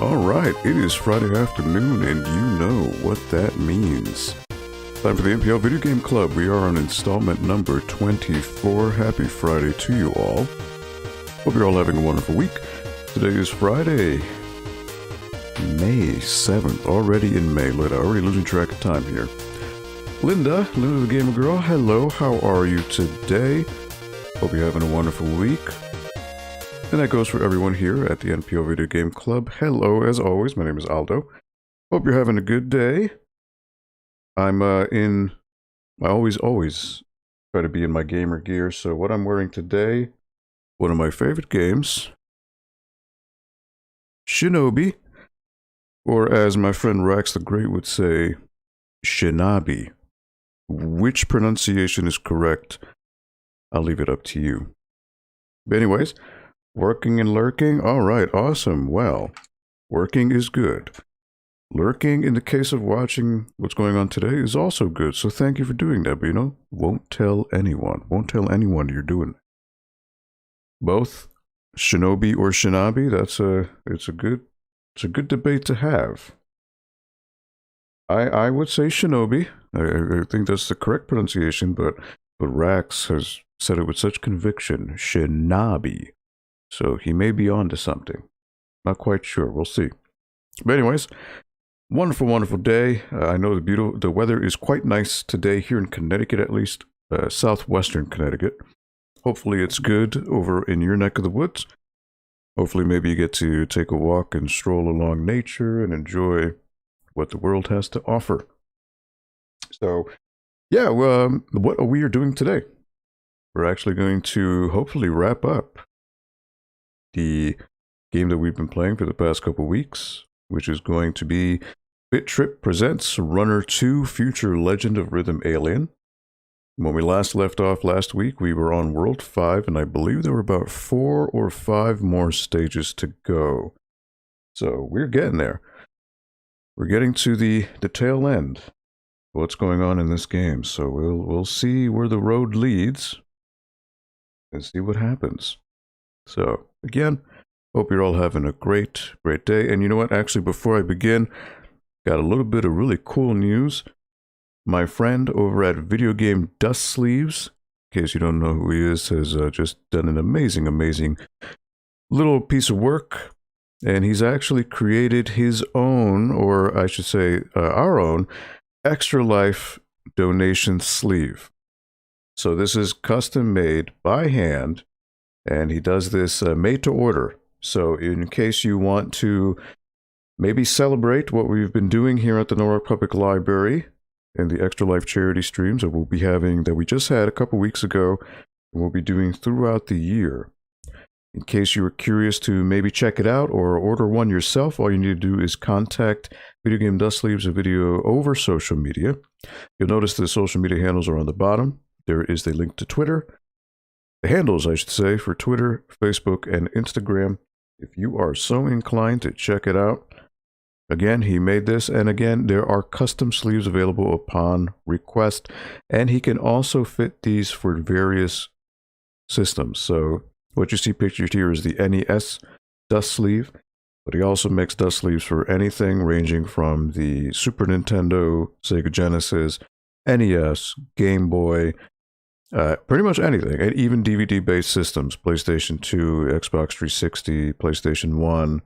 Alright, it is Friday afternoon and you know what that means. Time for the NPL Video Game Club. We are on installment number 24. Happy Friday to you all. Hope you're all having a wonderful week. Today is Friday, May 7th. Already in May. Look, I'm already losing track of time here. Linda the Gamer Girl, hello, how are you today? Hope you're having a wonderful week. And that goes for everyone here at the NPL Video Game Club. Hello, as always, my name is Aldo. Hope you're having a good day. I always try to be in my gamer gear, so what I'm wearing today, one of my favorite games, Shinobi, or as my friend Rax the Great would say, Shinobi. Which pronunciation is correct, I'll leave it up to you. But anyways, working and lurking? Alright, awesome. Well, working is good. Lurking, in the case of watching what's going on today, is also good. So thank you for doing that, but you know, won't tell anyone. Won't tell anyone you're doing it. Both Shinobi or Shinobi, it's a good debate to have. I would say Shinobi. I think that's the correct pronunciation, but Rax has said it with such conviction, Shinobi. So he may be on to something. Not quite sure. We'll see. But anyways, wonderful, wonderful day. I know the weather is quite nice today here in Connecticut, at least southwestern Connecticut. Hopefully it's good over in your neck of the woods. Hopefully maybe you get to take a walk and stroll along nature and enjoy what the world has to offer. So, yeah, what we are doing today, we're actually going to hopefully wrap up the game that we've been playing for the past couple weeks, which is going to be BIT.TRIP presents Runner 2 Future Legend of Rhythm Alien. When we last left off last week, we were on World 5, and I believe there were about 4 or 5 more stages to go. So we're getting there. We're getting to the tail end of what's going on in this game. So we'll see where the road leads and see what happens. So again, hope you're all having a great day. And you know what? Actually, before I begin, got a little bit of really cool news. My friend over at Video Game Dust Sleeves, in case you don't know who he is, has just done an amazing little piece of work. And he's actually created his own, or I should say our own, Extra Life donation sleeve. So this is custom made by hand, and he does this made to order. So in case you want to maybe celebrate what we've been doing here at the Norwalk Public Library and the Extra Life charity streams that we'll be having, that we just had a couple weeks ago, and we'll be doing throughout the year. In case you were curious to maybe check it out or order one yourself, all you need to do is contact Video Game Dust Sleeves a video over social media. You'll notice the social media handles are on the bottom. There is the link to Twitter. The handles, I should say, for Twitter, Facebook, and Instagram. If you are so inclined to check it out. Again, he made this, and again, there are custom sleeves available upon request, and he can also fit these for various systems. So what you see pictured here is the NES Dust Sleeve, but he also makes dust sleeves for anything ranging from the Super Nintendo, Sega Genesis, NES, Game Boy, pretty much anything, and even DVD-based systems, PlayStation 2, Xbox 360, PlayStation 1,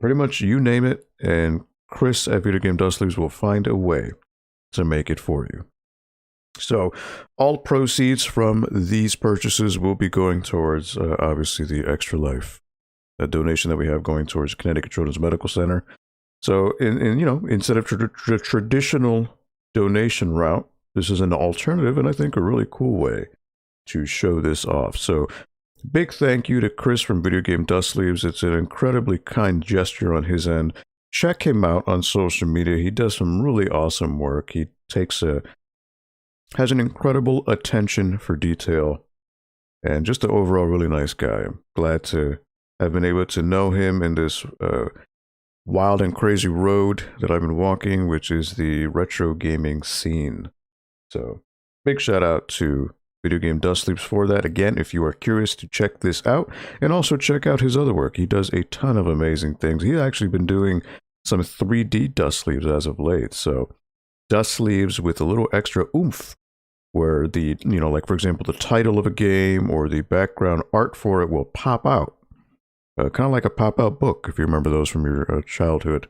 pretty much you name it, and Chris at Video Game Dust Sleeves will find a way to make it for you. So all proceeds from these purchases will be going towards, obviously, the Extra Life donation that we have going towards Connecticut Children's Medical Center. So, instead of the traditional donation route, this is an alternative, and I think a really cool way to show this off. So big thank you to Chris from Video Game Dust Sleeves. It's an incredibly kind gesture on his end. Check him out on social media. He does some really awesome work. He has an incredible attention for detail, and just an overall really nice guy. I'm glad to have been able to know him in this wild and crazy road that I've been walking, which is the retro gaming scene. So big shout out to Video Game Dust Sleeves for that. Again, if you are curious to check this out, and also check out his other work. He does a ton of amazing things. He's actually been doing some 3D dust sleeves as of late. So dust sleeves with a little extra oomph, where the, you know, like for example, the title of a game or the background art for it will pop out. Kind of like a pop-out book, if you remember those from your childhood.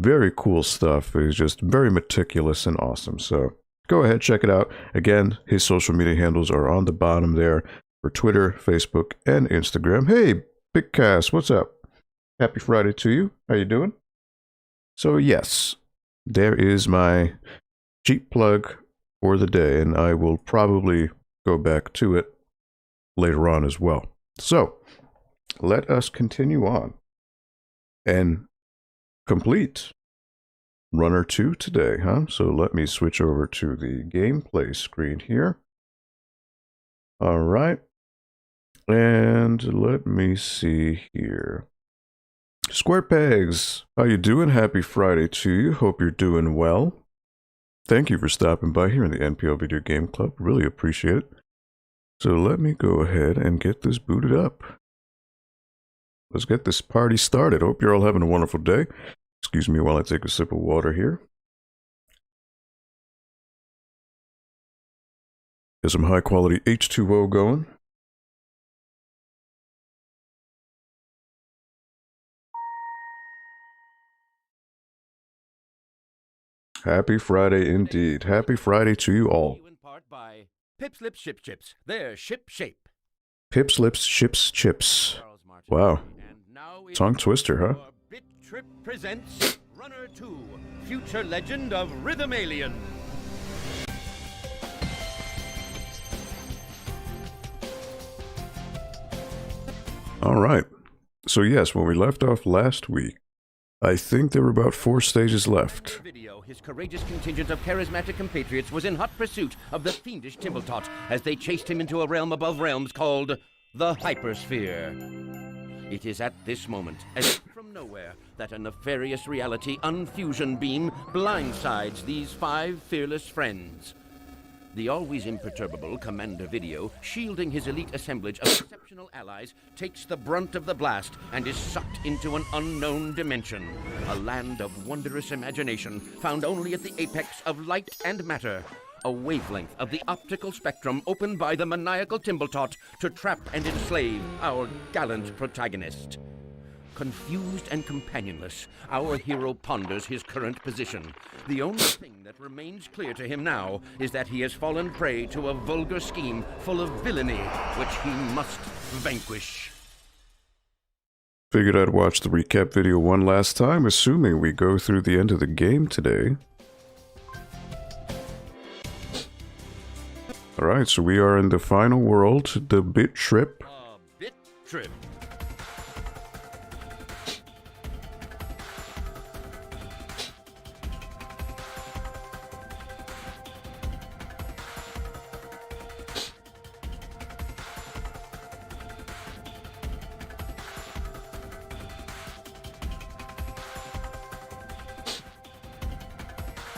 Very cool stuff. It's just very meticulous and awesome. So go ahead, check it out. Again, his social media handles are on the bottom there for Twitter, Facebook, and Instagram. Hey, Big Cass, what's up? Happy Friday to you. How you doing? So yes, there is my cheap plug for the day, and I will probably go back to it later on as well. So let us continue on and complete Runner 2 today, huh? So let me switch over to the gameplay screen here. All right. And let me see here. Square Pegs, how you doing? Happy Friday to you. Hope you're doing well. Thank you for stopping by here in the NPL Video Game Club. Really appreciate it. So let me go ahead and get this booted up. Let's get this party started. Hope you're all having a wonderful day. Excuse me while I take a sip of water here. Get some high quality H2O going. Happy Friday indeed. Happy Friday to you all. Pip's Lips Ship Chips. They're ship shape. Pip's Lips Chips Chips. Wow. Tongue twister, huh? BIT.TRIP presents Runner 2, Future Legend of Rhythm Alien. All right. So yes, when we left off last week, I think there were about 4 stages left. His courageous contingent of charismatic compatriots was in hot pursuit of the fiendish Timbletot as they chased him into a realm above realms called the Hypersphere. It is at this moment, as if from nowhere, that a nefarious reality unfusion beam blindsides these 5 fearless friends. The always imperturbable Commander Video, shielding his elite assemblage of exceptional allies, takes the brunt of the blast and is sucked into an unknown dimension. A land of wondrous imagination, found only at the apex of light and matter. A wavelength of the optical spectrum opened by the maniacal Timbletot to trap and enslave our gallant protagonist. Confused and companionless, our hero ponders his current position. The only thing that remains clear to him now is that he has fallen prey to a vulgar scheme full of villainy, which he must vanquish. Figured I'd watch the recap video one last time, assuming we go through the end of the game today. Alright, so we are in the final world, the BIT.TRIP. BIT.TRIP.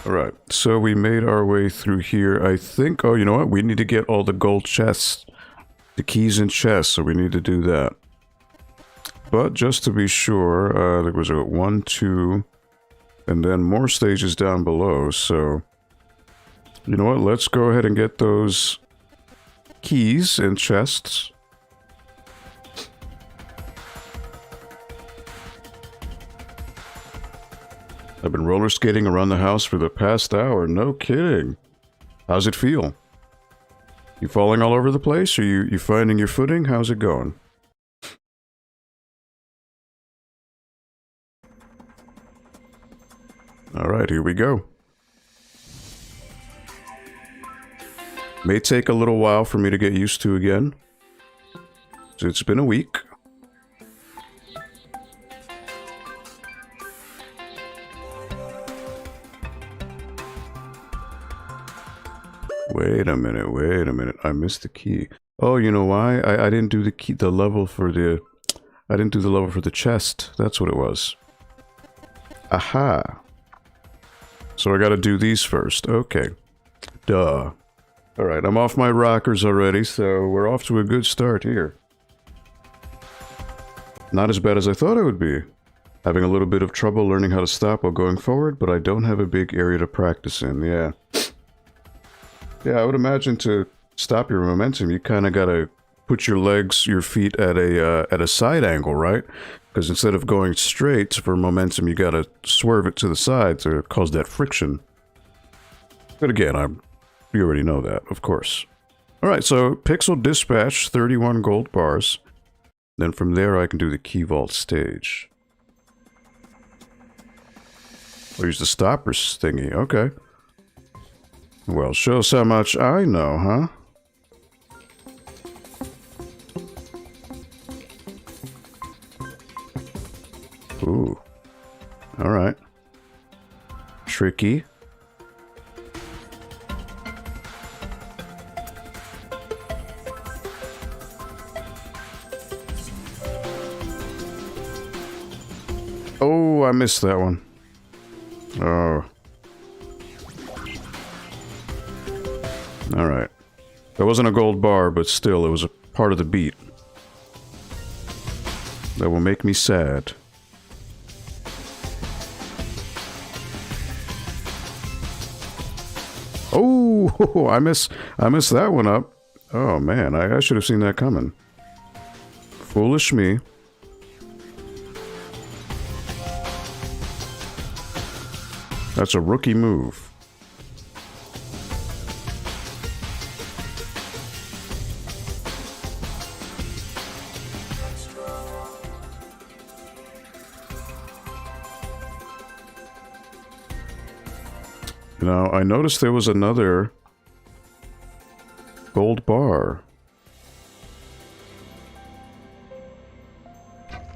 Alright, so we made our way through here. I think, oh, you know what? We need to get all the gold chests. The keys and chests, so we need to do that. But just to be sure, there was a 1, 2, and then more stages down below, so... You know what? Let's go ahead and get those keys and chests. I've been roller skating around the house for the past hour. No kidding. How's it feel? You falling all over the place? Are you finding your footing? How's it going? Alright, here we go. May take a little while for me to get used to again. So it's been a week. Wait a minute. I missed the key. Oh, you know why? I didn't do the level for the... I didn't do the level for the chest. That's what it was. Aha. So I gotta do these first. Okay. Duh. Alright, I'm off my rockers already, so we're off to a good start here. Not as bad as I thought it would be. Having a little bit of trouble learning how to stop while going forward, but I don't have a big area to practice in, yeah. Yeah, I would imagine to stop your momentum, you kind of gotta put your legs, your feet at a side angle, right? Because instead of going straight for momentum, you gotta swerve it to the side to cause that friction. But again, you already know that, of course. Alright, so Pixel Dispatch, 31 gold bars. Then from there I can do the Key Vault stage. I'll use the stoppers thingy, okay. Well, show us how much I know, huh? Ooh. Alright. Tricky. Oh, I missed that one. Oh. Alright. That wasn't a gold bar, but still, it was a part of the beat. That will make me sad. Oh, I missed that one up. Oh man, I should have seen that coming. Foolish me. That's a rookie move. Now, I noticed there was another gold bar.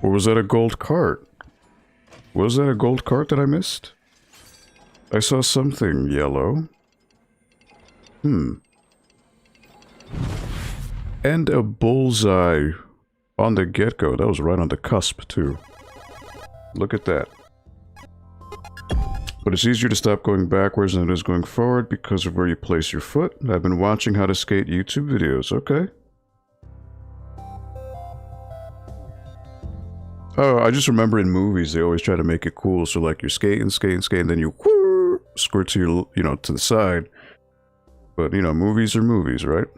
Or was that a gold cart? Was that a gold cart that I missed? I saw something yellow. And a bullseye on the get-go. That was right on the cusp, too. Look at that. But it's easier to stop going backwards than it is going forward because of where you place your foot. I've been watching how to skate YouTube videos, okay? Oh, I just remember in movies they always try to make it cool, so like you're skating, and then you squirt to your, to the side. But, movies are movies, right?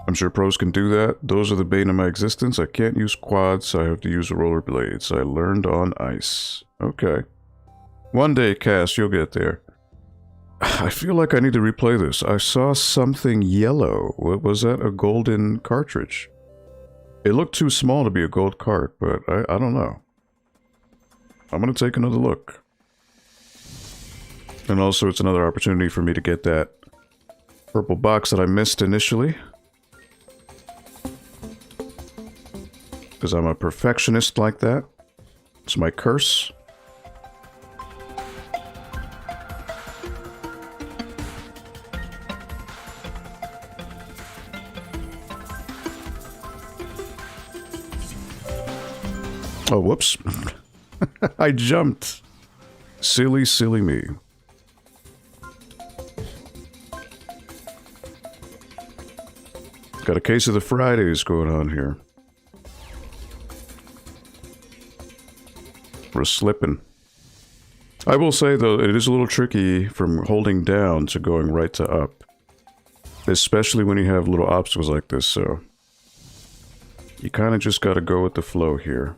I'm sure pros can do that. Those are the bane of my existence. I can't use quads, so I have to use rollerblades. I learned on ice. Okay. One day, Cass, you'll get there. I feel like I need to replay this. I saw something yellow. What was that? A golden cartridge. It looked too small to be a gold cart, but I don't know. I'm gonna take another look. And also, it's another opportunity for me to get that purple box that I missed initially. Because I'm a perfectionist like that. It's my curse. Oh, whoops. I jumped. Silly, silly me. Got a case of the Fridays going on here. We're slipping. I will say, though, it is a little tricky from holding down to going right to up. Especially when you have little obstacles like this, so... You kind of just gotta go with the flow here.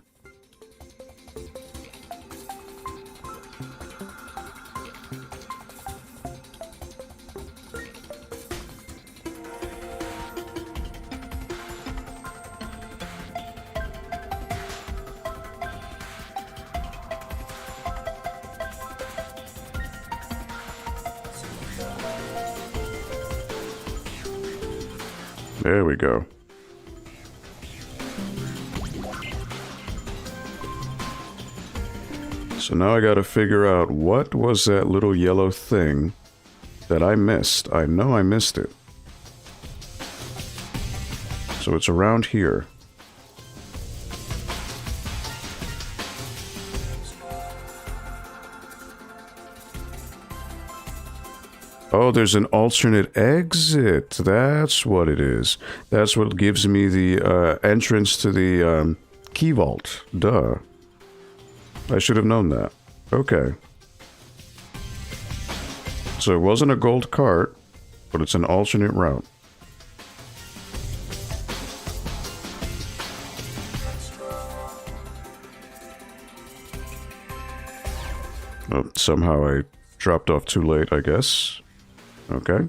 There we go. So now I gotta figure out what was that little yellow thing that I missed. I know I missed it. So it's around here. Oh, there's an alternate exit. That's what it is. That's what gives me the entrance to the key vault. Duh. I should have known that. Okay. So it wasn't a gold cart, but it's an alternate route. Oh, somehow I dropped off too late, I guess. Okay.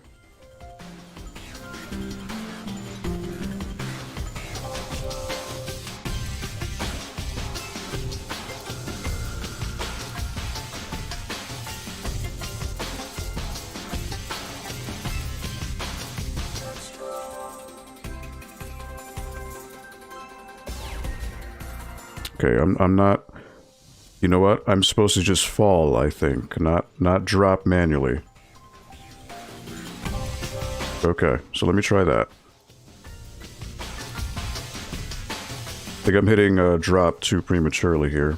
Okay, I'm not... You know what? I'm supposed to just fall, I think, not drop manually. Okay, so let me try that. I think I'm hitting drop too prematurely here.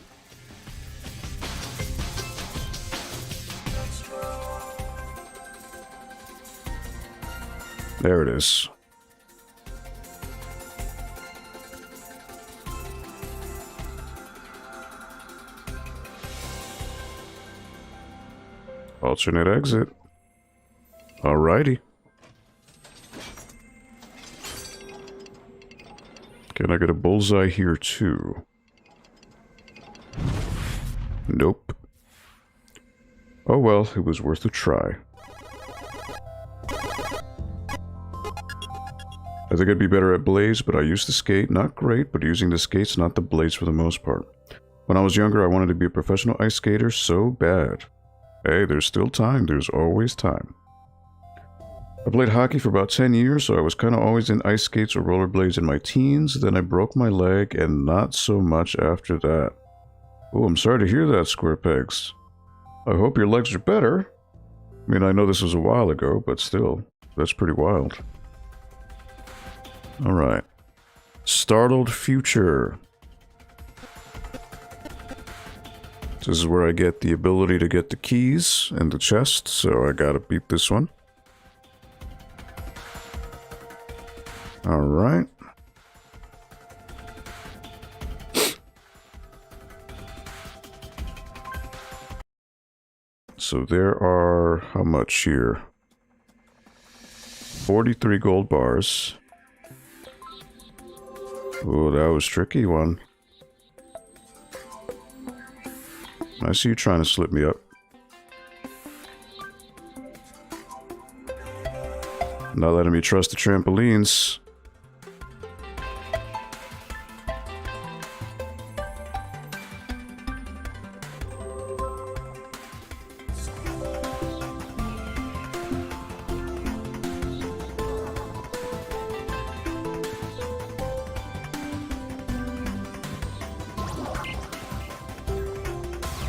There it is. Alternate exit. Alrighty. Can I get a bullseye here too? Nope. Oh well, it was worth a try. I think I'd be better at blades, but I used to skate. Not great, but using the skates, not the blades for the most part. When I was younger, I wanted to be a professional ice skater so bad. Hey, there's still time. There's always time. I played hockey for about 10 years, so I was kind of always in ice skates or rollerblades in my teens. Then I broke my leg, and not so much after that. Oh, I'm sorry to hear that, Square Pegs. I hope your legs are better. I mean, I know this was a while ago, but still, that's pretty wild. Alright. Startled Future. This is where I get the ability to get the keys and the chest, so I gotta beat this one. Alright. So there are, how much here? 43 gold bars. Oh, that was a tricky one. I see you trying to slip me up. Not letting me trust the trampolines.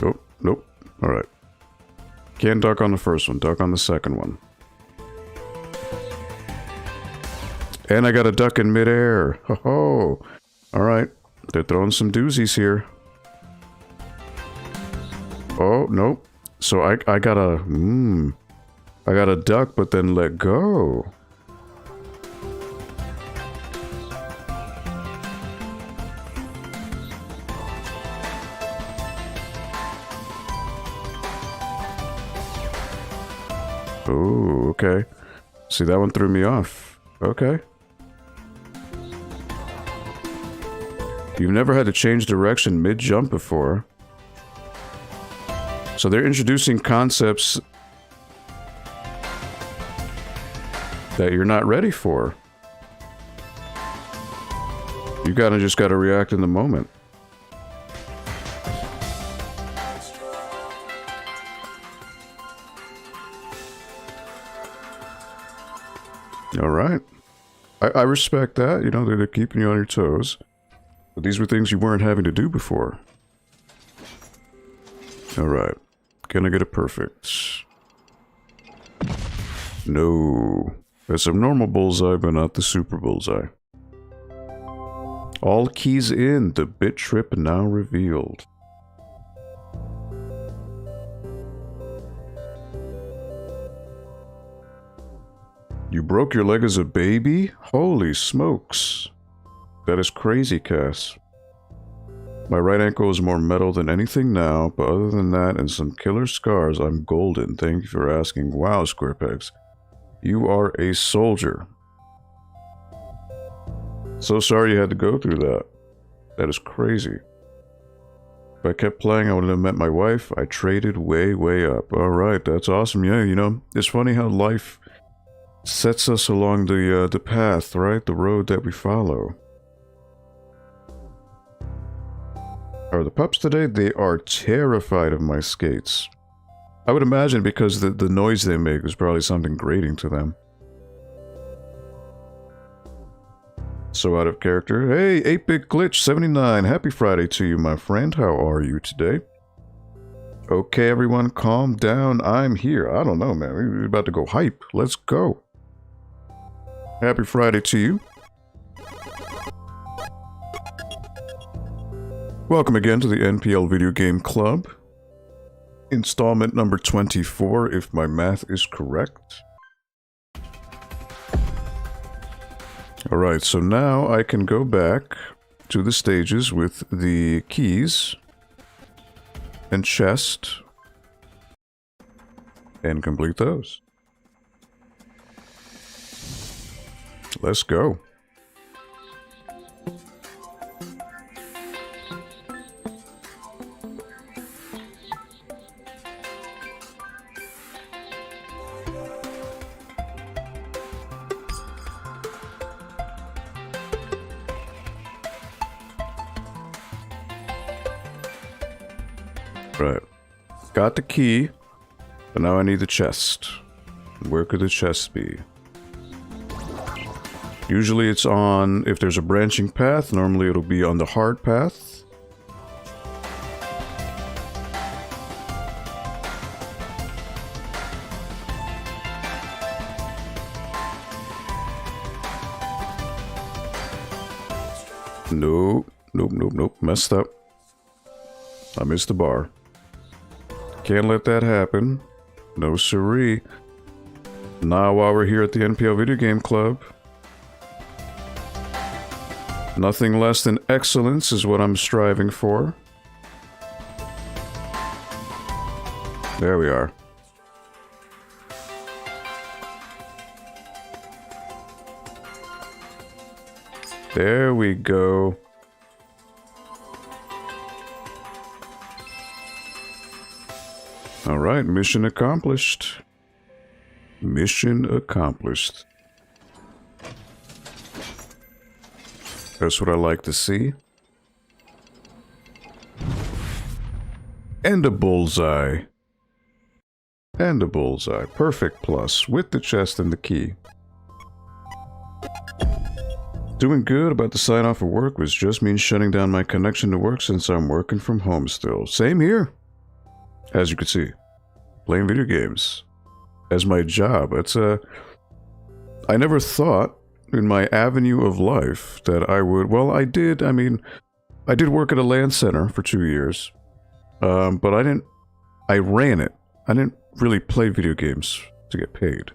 Oh, nope. Alright. Can't duck on the first one, duck on the second one. And I got a duck in midair. Ho ho! Alright. They're throwing some doozies here. Oh, nope. So I gotta... I gotta duck, but then let go. Oh, okay. See, that one threw me off. Okay. You've never had to change direction mid-jump before. So they're introducing concepts that you're not ready for. You just gotta react in the moment. Alright. I respect that, you know, they're keeping you on your toes. But these were things you weren't having to do before. Alright. Can I get a perfect? No. That's a normal bullseye, but not the super bullseye. All keys in, the BIT.TRIP now revealed. You broke your leg as a baby? Holy smokes. That is crazy, Cass. My right ankle is more metal than anything now, but other than that and some killer scars, I'm golden. Thank you for asking. Wow, SquarePegs. You are a soldier. So sorry you had to go through that. That is crazy. If I kept playing, I would have met my wife. I traded way, way up. Alright, that's awesome. Yeah, you know, it's funny how life sets us along the path, right? The road that we follow. Are the pups today? They are terrified of my skates. I would imagine because the noise they make is probably something grating to them. So out of character. Hey, 8-Bit Glitch 79. Happy Friday to you, my friend. How are you today? Okay, everyone, calm down. I'm here. I don't know, man. We're about to go hype. Let's go. Happy Friday to you. Welcome again to the NPL Video Game Club. Installment number 24, if my math is correct. Alright, so now I can go back to the stages with the keys and chest and complete those. Let's go. Right. Got the key, but now I need the chest. Where could the chest be? Usually it's on, if there's a branching path, normally it'll be on the hard path. Nope, nope, nope, nope, messed up. I missed the bar. Can't let that happen. No siree. Now while we're here at the NPL Video Game Club, nothing less than excellence is what I'm striving for. There we are. There we go. Alright, mission accomplished. Mission accomplished. That's what I like to see. And a bullseye. And a bullseye. Perfect plus, with the chest and the key. Doing good. About to sign off of work, which just means shutting down my connection to work since I'm working from home still. Same here. As you can see, playing video games as my job. It's I never thought in my avenue of life that I would, well, I did work at a LAN center for 2 years, but I ran it. I didn't really play video games to get paid.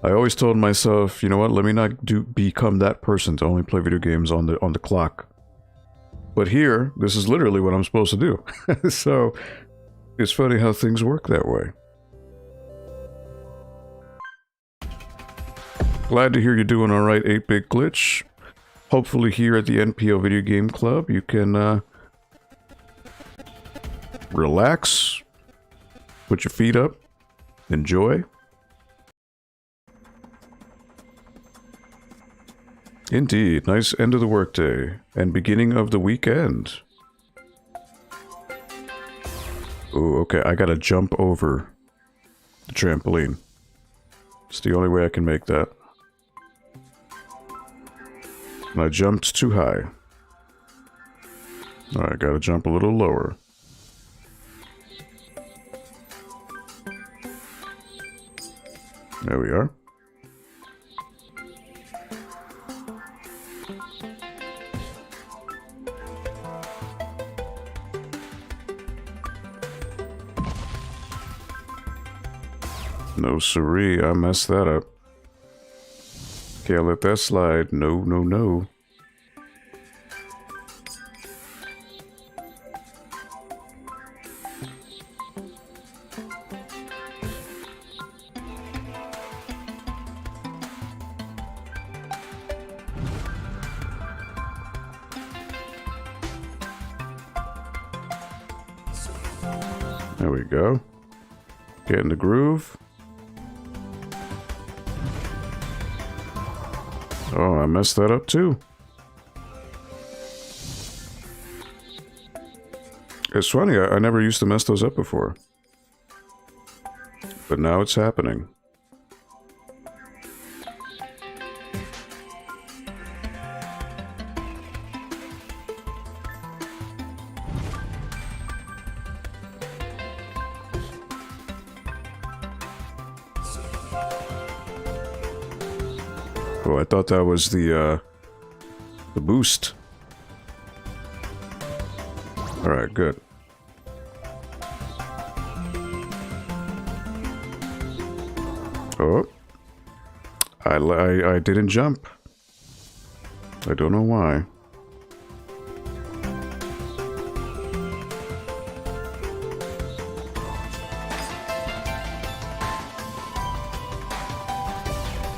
I always told myself, you know what, let me not become that person to only play video games on the clock. But here, this is literally what I'm supposed to do. So it's funny how things work that way. Glad to hear you're doing alright, 8-Bit Glitch. Hopefully here at the NPL Video Game Club, you can relax, put your feet up, enjoy. Indeed, nice end of the workday, and beginning of the weekend. Ooh, okay, I gotta jump over the trampoline. It's the only way I can make that. And I jumped too high. Alright, gotta jump a little lower. There we are. No siree, I messed that up. Can't let that slide. No, no, no. There we go. Get in the groove. Oh, I messed that up too. It's funny, I never used to mess those up before. But now it's happening. Oh, I thought that was the boost. Alright, good. Oh. I didn't jump. I don't know why.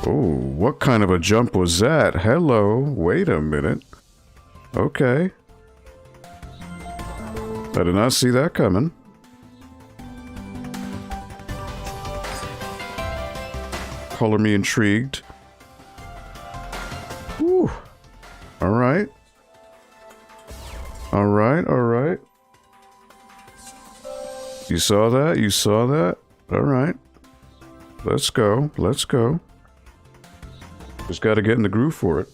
Oh, what kind of a jump was that? Hello, wait a minute. Okay. I did not see that coming. Color me intrigued. Whew. Alright. Alright, alright. You saw that? You saw that? Alright. Let's go. Let's go. Just gotta get in the groove for it.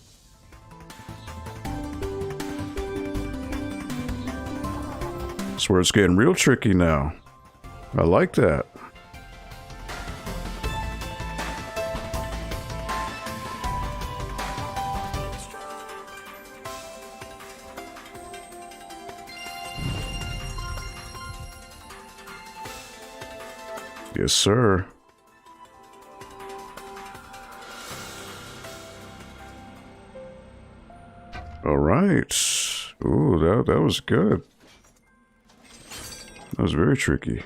That's where it's getting real tricky now. I like that. Yes, sir. All right. Ooh, that was good. That was very tricky.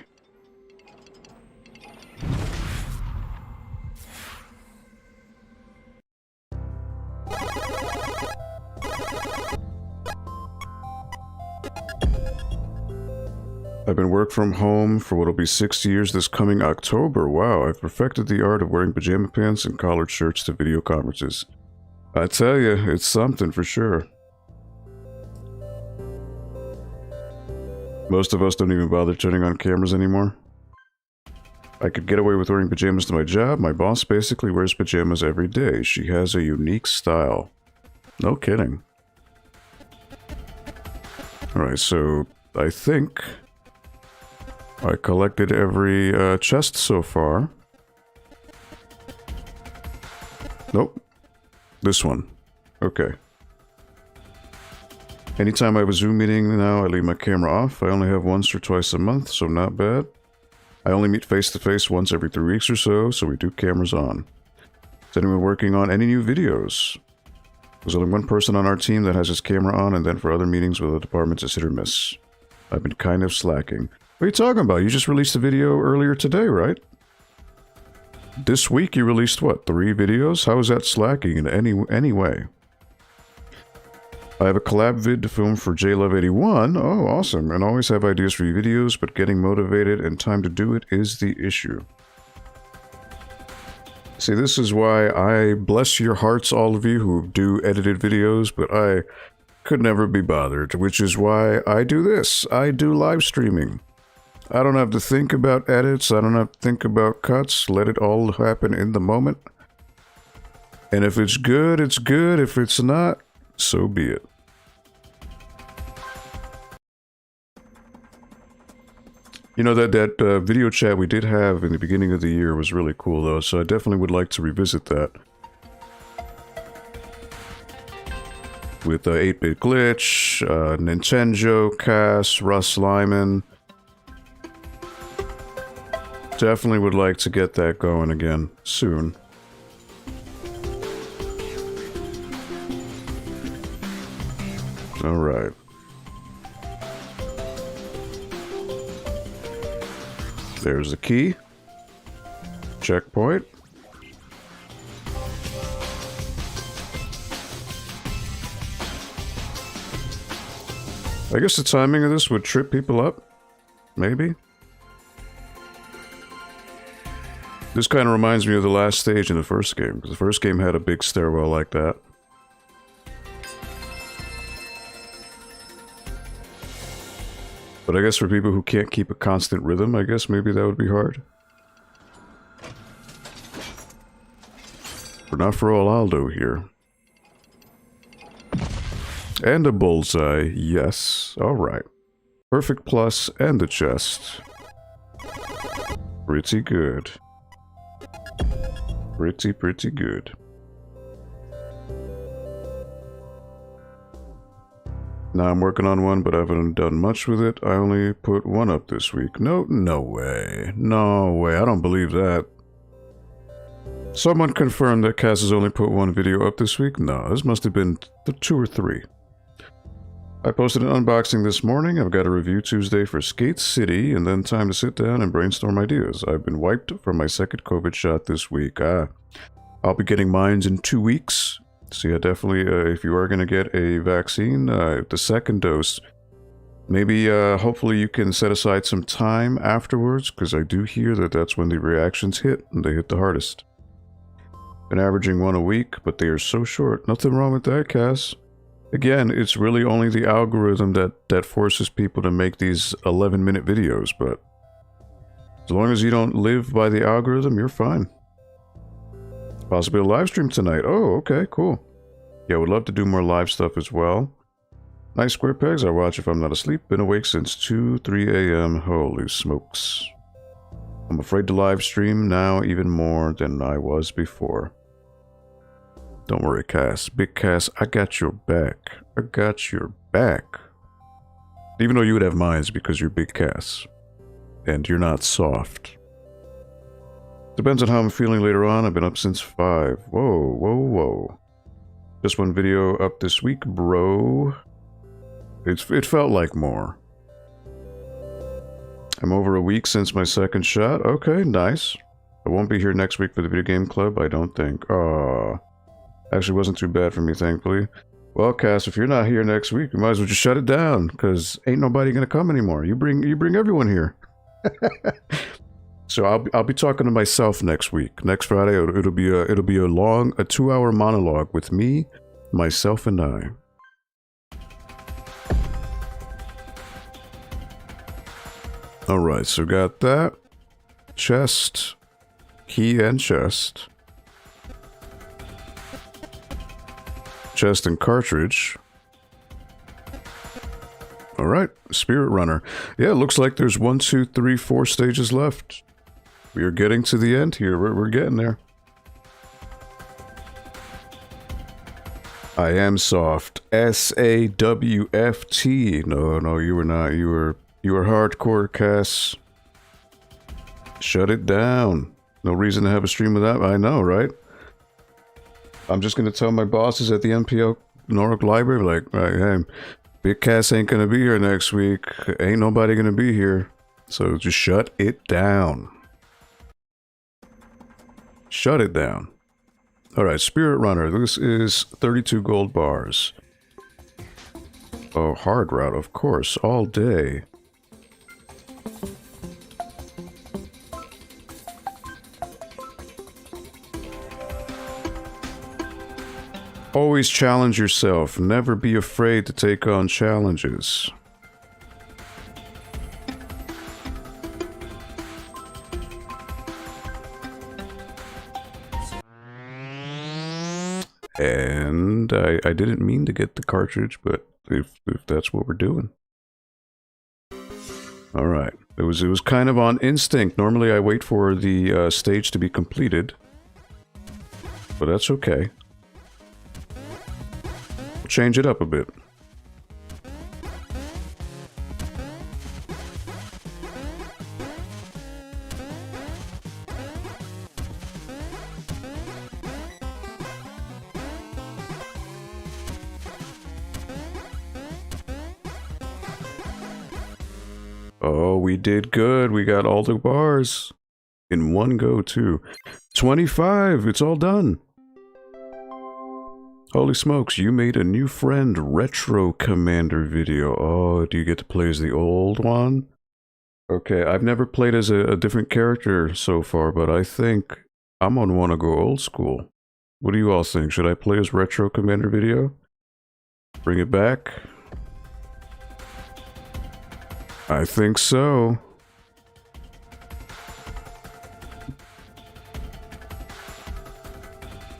I've been work from home for what'll be 6 years this coming October. Wow, I've perfected the art of wearing pajama pants and collared shirts to video conferences. I tell you, it's something for sure. Most of us don't even bother turning on cameras anymore. I could get away with wearing pajamas to my job. My boss basically wears pajamas every day. She has a unique style. No kidding. Alright, so I think I collected every chest so far. Nope. This one. Okay. Anytime I have a Zoom meeting now, I leave my camera off. I only have once or twice a month, so not bad. I only meet face-to-face once every 3 weeks or so we do cameras on. Is anyone working on any new videos? There's only one person on our team that has his camera on, and then for other meetings with other departments, it's hit or miss. I've been kind of slacking. What are you talking about? You just released a video earlier today, right? This week you released, what, 3 videos? How is that slacking in any way? I have a collab vid to film for JLove81. Oh, awesome. And always have ideas for your videos, but getting motivated and time to do it is the issue. See, this is why I bless your hearts, all of you who do edited videos, but I could never be bothered, which is why I do this. I do live streaming. I don't have to think about edits. I don't have to think about cuts. Let it all happen in the moment. And if it's good, it's good. If it's not, so be it. You know, that video chat we did have in the beginning of the year was really cool, though, so I definitely would like to revisit that. With 8-Bit Glitch, Nintendo, Cass, Russ Lyman. Definitely would like to get that going again soon. All right. There's the key. Checkpoint. I guess the timing of this would trip people up. Maybe. This kind of reminds me of the last stage in the first game, because the first game had a big stairwell like that. But I guess for people who can't keep a constant rhythm, I guess maybe that would be hard. But not for all Aldo here. And a bullseye, yes. Alright. Perfect plus and a chest. Pretty good. Pretty good. Now I'm working on one, but I haven't done much with it. I only put one up this week. No way. No way. I don't believe that. Someone confirmed that Cass has only put one video up this week? No, this must have been 2 or 3. I posted an unboxing this morning. I've got a review Tuesday for Skate City, and then time to sit down and brainstorm ideas. I've been wiped from my second COVID shot this week. I'll be getting mine in 2 weeks. So yeah, definitely, if you are going to get a vaccine, the second dose, maybe, hopefully you can set aside some time afterwards, because I do hear that that's when the reactions hit, and they hit the hardest. Been averaging 1 a week, but they are so short. Nothing wrong with that, Cass. Again, it's really only the algorithm that forces people to make these 11-minute videos, but as long as you don't live by the algorithm, you're fine. Possibly a live stream tonight. Oh, okay, cool. Yeah, would love to do more live stuff as well. Nice square pegs. I watch if I'm not asleep. Been awake since 2, 3 a.m. Holy smokes. I'm afraid to live stream now even more than I was before. Don't worry, Cass. Big Cass, I got your back. I got your back. Even though you would have mine because you're Big Cass. And you're not soft. Depends on how I'm feeling later on. I've been up since 5. Whoa. Just one video up this week, bro. It felt like more. I'm over a week since my second shot. Okay, nice. I won't be here next week for the video game club, I don't think. Actually wasn't too bad for me, thankfully. Well, Cass, if you're not here next week, you might as well just shut it down, because ain't nobody gonna come anymore. You bring everyone here. So I'll be talking to myself next week. Next Friday, it'll be a 2-hour monologue with me, myself, and I. All right, so got that chest, key, and chest, chest and cartridge. All right, Spirit Runner. Yeah, it looks like there's 1, 2, 3, 4 stages left. We are getting to the end here. We're getting there. I am soft. SAWFT. No, you were not. You were hardcore, Cass. Shut it down. No reason to have a stream without. I know, right? I'm just gonna tell my bosses at the NPL Norwalk Library, like, hey, Big Cass ain't gonna be here next week. Ain't nobody gonna be here. So just shut it down. Shut it down. Alright, Spirit Runner. This is 32 gold bars. Oh, hard route, of course. All day. Always challenge yourself. Never be afraid to take on challenges. And I didn't mean to get the cartridge, but if that's what we're doing. Alright. It was kind of on instinct. Normally I wait for the stage to be completed. But that's okay. Change it up a bit. Oh, we did good. We got all the bars in one go, too. 25. It's all done. Holy smokes, you made a new friend Retro Commander video. Oh, do you get to play as the old one? Okay, I've never played as a different character so far, but I think I'm gonna want to go old school. What do you all think? Should I play as Retro Commander video? Bring it back? I think so.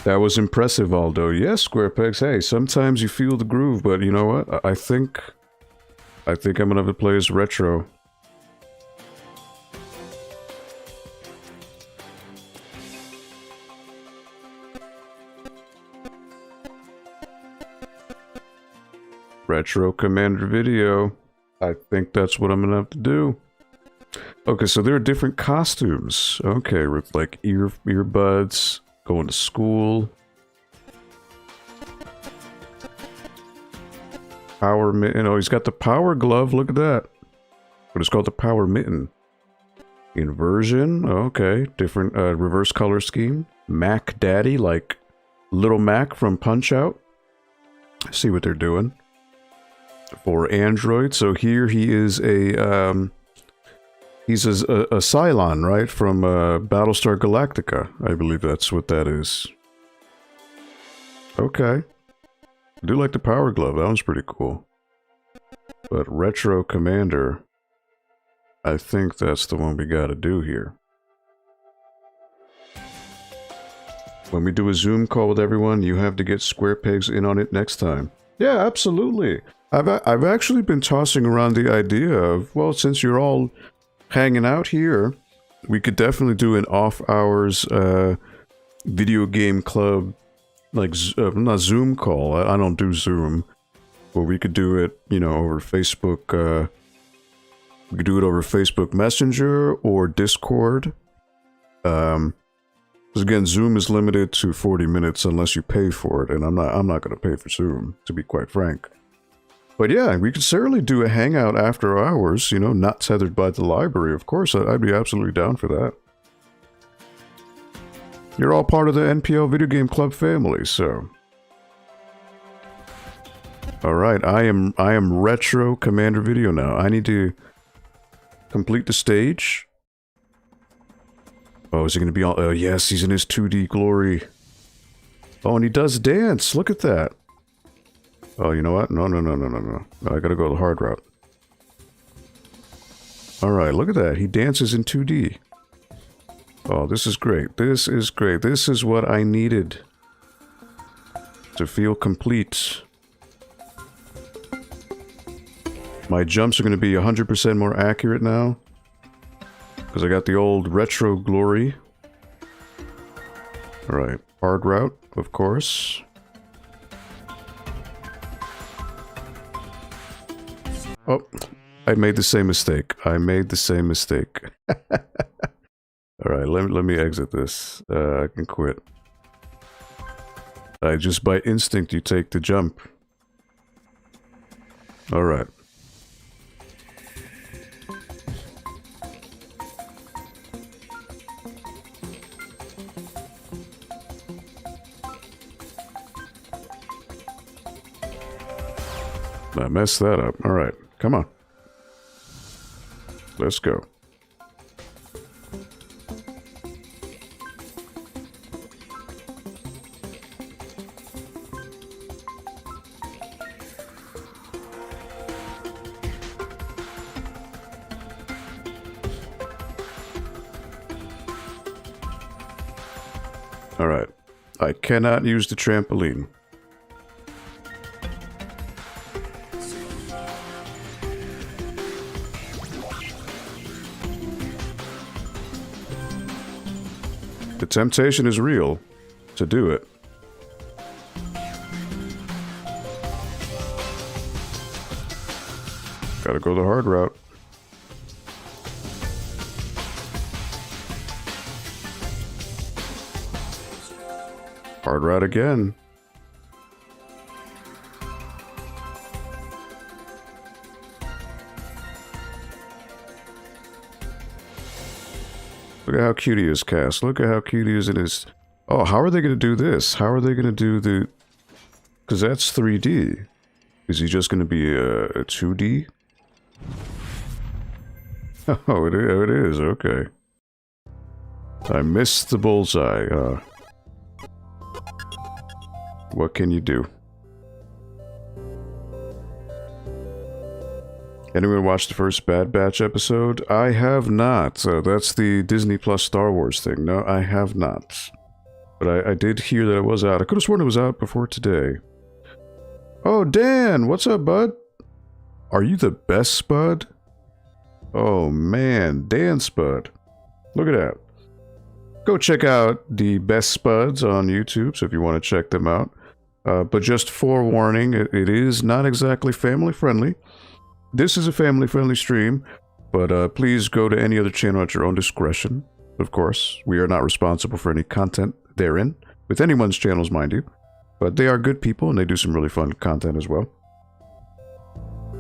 That was impressive, Aldo. Yes, SquarePegs. Hey, sometimes you feel the groove, but you know what? I think I'm gonna have to play as Retro. Retro Commander video. I think that's what I'm gonna have to do. Okay, so there are different costumes. Okay, with like earbuds, going to school. Power mitten. Oh, he's got the power glove. Look at that. But it's called the power mitten. Inversion. Okay, different reverse color scheme. Mac Daddy, like Little Mac from Punch-Out. See what they're doing. For Android, so here he is he's a Cylon, right, from Battlestar Galactica. I believe that's what that is. Okay. I do like the power glove, that one's pretty cool. But Retro Commander, I think that's the one we gotta do here. When we do a Zoom call with everyone, you have to get SquarePegs in on it next time. Yeah, absolutely. I've actually been tossing around the idea of, well, since you're all hanging out here, we could definitely do an off-hours video game club, like, not Zoom call. I don't do Zoom. But we could do it, you know, over Facebook. We could do it over Facebook Messenger or Discord. Because again, Zoom is limited to 40 minutes unless you pay for it, and I'm not going to pay for Zoom, to be quite frank. But yeah, we could certainly do a hangout after hours, you know, not tethered by the library, of course. I'd be absolutely down for that. You're all part of the NPL Video Game Club family, so... Alright, I am Retro Commander Video now. I need to complete the stage. Oh, is he going to be all... Oh, yes, he's in his 2D glory. Oh, and he does dance. Look at that. Oh, you know what? No. I gotta go the hard route. Alright, look at that. He dances in 2D. Oh, this is great. This is great. This is what I needed to feel complete. My jumps are going to be 100% more accurate now. Because I got the old retro glory. Alright, hard route, of course. Oh, I made the same mistake. Alright, let me exit this. I can quit. Just by instinct you take the jump. Alright. I messed that up. Alright, come on. Let's go. Alright. I cannot use the trampoline. The temptation is real to do it. Gotta go the hard route. Hard route again. Look at how cute he is, Cass. Look at how cute he is in his... Oh, how are they going to do this? How are they going to do the... Because that's 3D. Is he just going to be a 2D? Oh, it is. Okay. I missed the bullseye. What can you do? Anyone watch the first Bad Batch episode? I have not. That's the Disney Plus Star Wars thing. No, I have not. But I did hear that it was out. I could have sworn it was out before today. Oh, Dan! What's up, bud? Are you the best Spud? Oh, man. Dan Spud. Look at that. Go check out the best Spuds on YouTube, so if you want to check them out. But just forewarning, it is not exactly family-friendly. This is a family-friendly stream, but please go to any other channel at your own discretion. Of course, we are not responsible for any content therein, with anyone's channels, mind you. But they are good people, and they do some really fun content as well.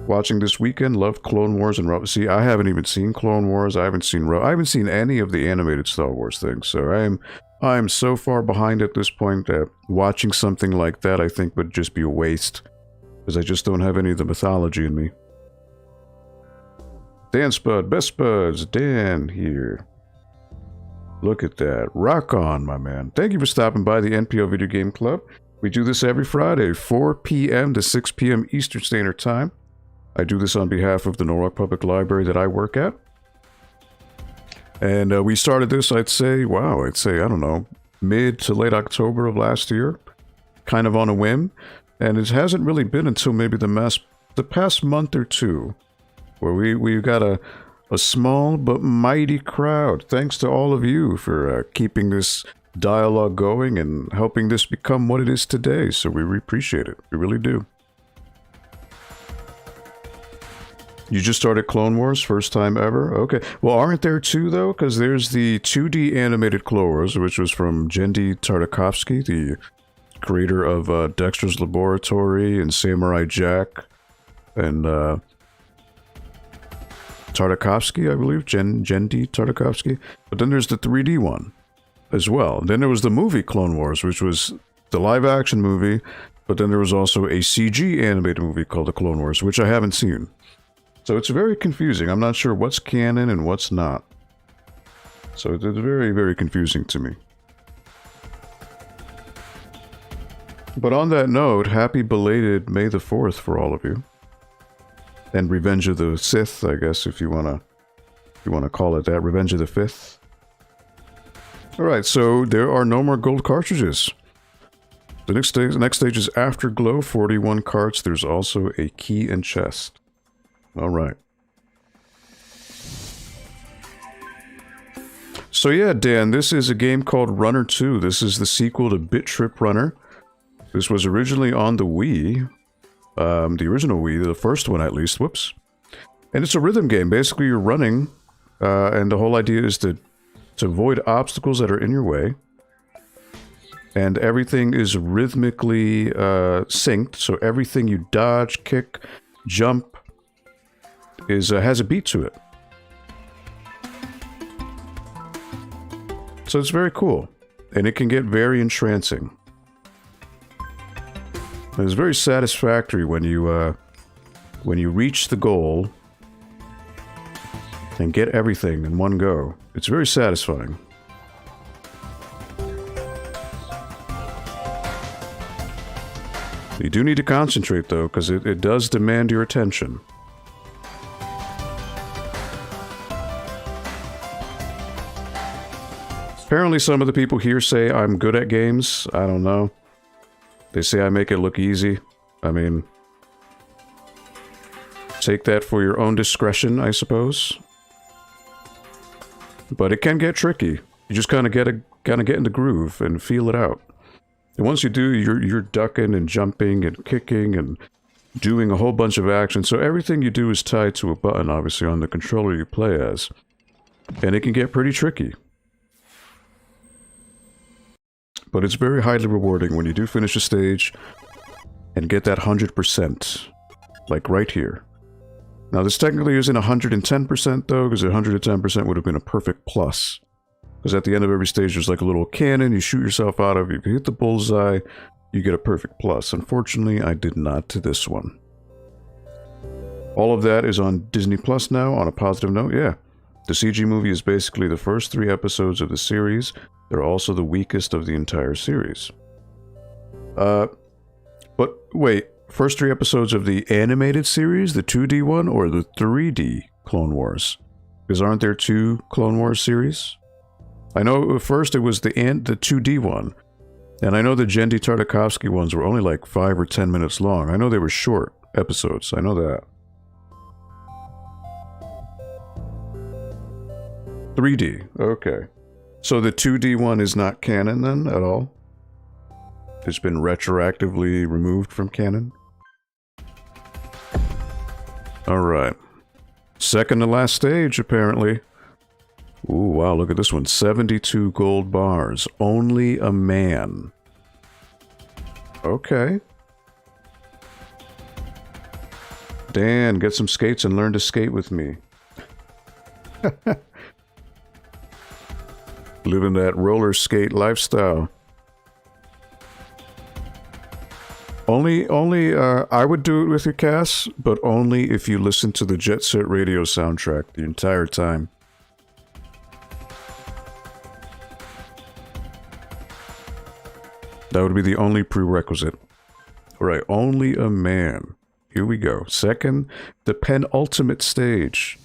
Watching this weekend, loved Clone Wars and Rebel. See, I haven't even seen Clone Wars. I haven't seen any of the animated Star Wars things. So I am so far behind at this point that watching something like that, I think, would just be a waste, because I just don't have any of the mythology in me. Dan Spud, best Spuds, Dan here. Look at that. Rock on, my man. Thank you for stopping by the NPL Video Game Club. We do this every Friday, 4 p.m. to 6 p.m. Eastern Standard Time. I do this on behalf of the Norwalk Public Library that I work at. And we started this, I'd say, I don't know, mid to late October of last year. Kind of on a whim. And it hasn't really been until maybe the past month or two where we got a small but mighty crowd. Thanks to all of you for keeping this dialogue going and helping this become what it is today. So we appreciate it. We really do. You just started Clone Wars, first time ever? Okay. Well, aren't there two, though? Because there's the 2D animated Clone Wars, which was from Genndy Tartakovsky, the creator of Dexter's Laboratory and Samurai Jack, and Tartakovsky, I believe, Genndy Tartakovsky. But then there's the 3D one as well. And then there was the movie Clone Wars, which was the live-action movie, but then there was also a CG animated movie called The Clone Wars, which I haven't seen. So it's very confusing. I'm not sure what's canon and what's not. So it's very, very confusing to me. But on that note, happy belated May the 4th for all of you. And Revenge of the Sith, I guess, if you wanna call it that. Revenge of the 5th. Alright, so there are no more gold cartridges. The next stage is Afterglow, 41 carts. There's also a key and chest. Alright. So yeah, Dan, this is a game called Runner 2. This is the sequel to BIT.TRIP Runner. This was originally on the Wii. The original Wii, the first one at least. Whoops. And it's a rhythm game. Basically, you're running, and the whole idea is to avoid obstacles that are in your way. And everything is rhythmically synced, so everything you dodge, kick, jump, has a beat to it. So it's very cool, and it can get very entrancing. And it's very satisfactory when you reach the goal and get everything in one go. It's very satisfying. You do need to concentrate though, because it does demand your attention. Apparently some of the people here say I'm good at games. I don't know. They say I make it look easy. I mean, take that for your own discretion, I suppose. But it can get tricky. You just kind of get in the groove and feel it out. And once you do, you're ducking and jumping and kicking and doing a whole bunch of action. So everything you do is tied to a button, obviously, on the controller you play as. And it can get pretty tricky. But it's very highly rewarding when you do finish a stage and get that 100%. Like right here. Now this technically isn't 110% though, because 110% would have been a perfect plus. Because at the end of every stage, there's like a little cannon you shoot yourself out of. If you hit the bullseye, you get a perfect plus. Unfortunately, I did not to this one. All of that is on Disney Plus now. On a positive note, yeah. The CG movie is basically the first 3 episodes of the series. They're also the weakest of the entire series. But wait, first 3 episodes of the animated series, the 2D one, or the 3D Clone Wars? Because aren't there 2 Clone Wars series? I know at first it was the 2D one, and I know the Genndy Tartakovsky ones were only like 5 or 10 minutes long. I know they were short episodes, I know that. 3D, okay. So the 2D one is not canon then, at all? It's been retroactively removed from canon? Alright. Second to last stage, apparently. Ooh, wow, look at this one. 72 gold bars. Only a man. Okay. Dan, get some skates and learn to skate with me. Living that roller skate lifestyle. I would do it with you, Cass, but only if you listen to the Jet Set Radio soundtrack the entire time. That would be the only prerequisite. Alright, only a man. Here we go. Second, the penultimate stage.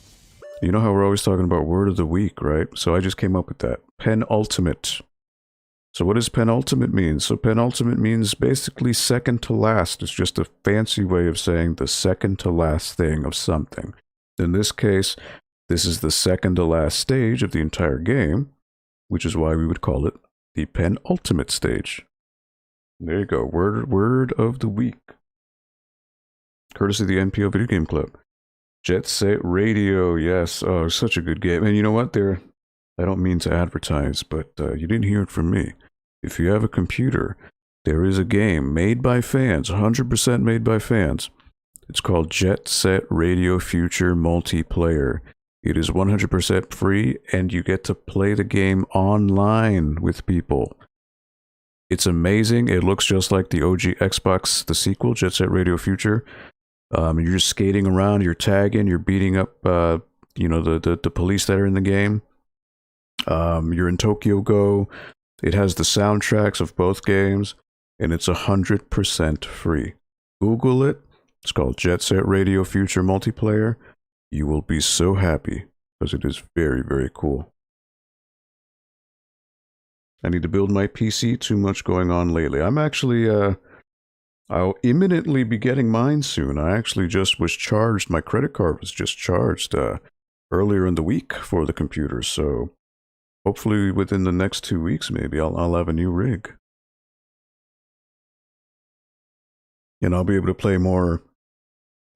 You know how we're always talking about word of the week, right? So I just came up with that. Penultimate. So what does penultimate mean? So penultimate means basically second to last. It's just a fancy way of saying the second to last thing of something. In this case, this is the second to last stage of the entire game, which is why we would call it the penultimate stage. There you go. Word of the week. Courtesy of the NPL Video Game Club. Jet Set Radio, yes. Oh, such a good game. And you know what? I don't mean to advertise, but you didn't hear it from me. If you have a computer, there is a game made by fans, 100% made by fans. It's called Jet Set Radio Future Multiplayer. It is 100% free, and you get to play the game online with people. It's amazing. It looks just like the OG Xbox, the sequel, Jet Set Radio Future. You're just skating around, you're tagging, you're beating up, the police that are in the game. You're in Tokyo Go. It has the soundtracks of both games, and it's 100% free. Google it. It's called Jet Set Radio Future Multiplayer. You will be so happy, because it is very, very cool. I need to build my PC. Too much going on lately. I'm actually, I'll imminently be getting mine soon. I actually just was charged. My credit card was just charged earlier in the week for the computer. So hopefully within the next 2 weeks, maybe I'll have a new rig. And I'll be able to play more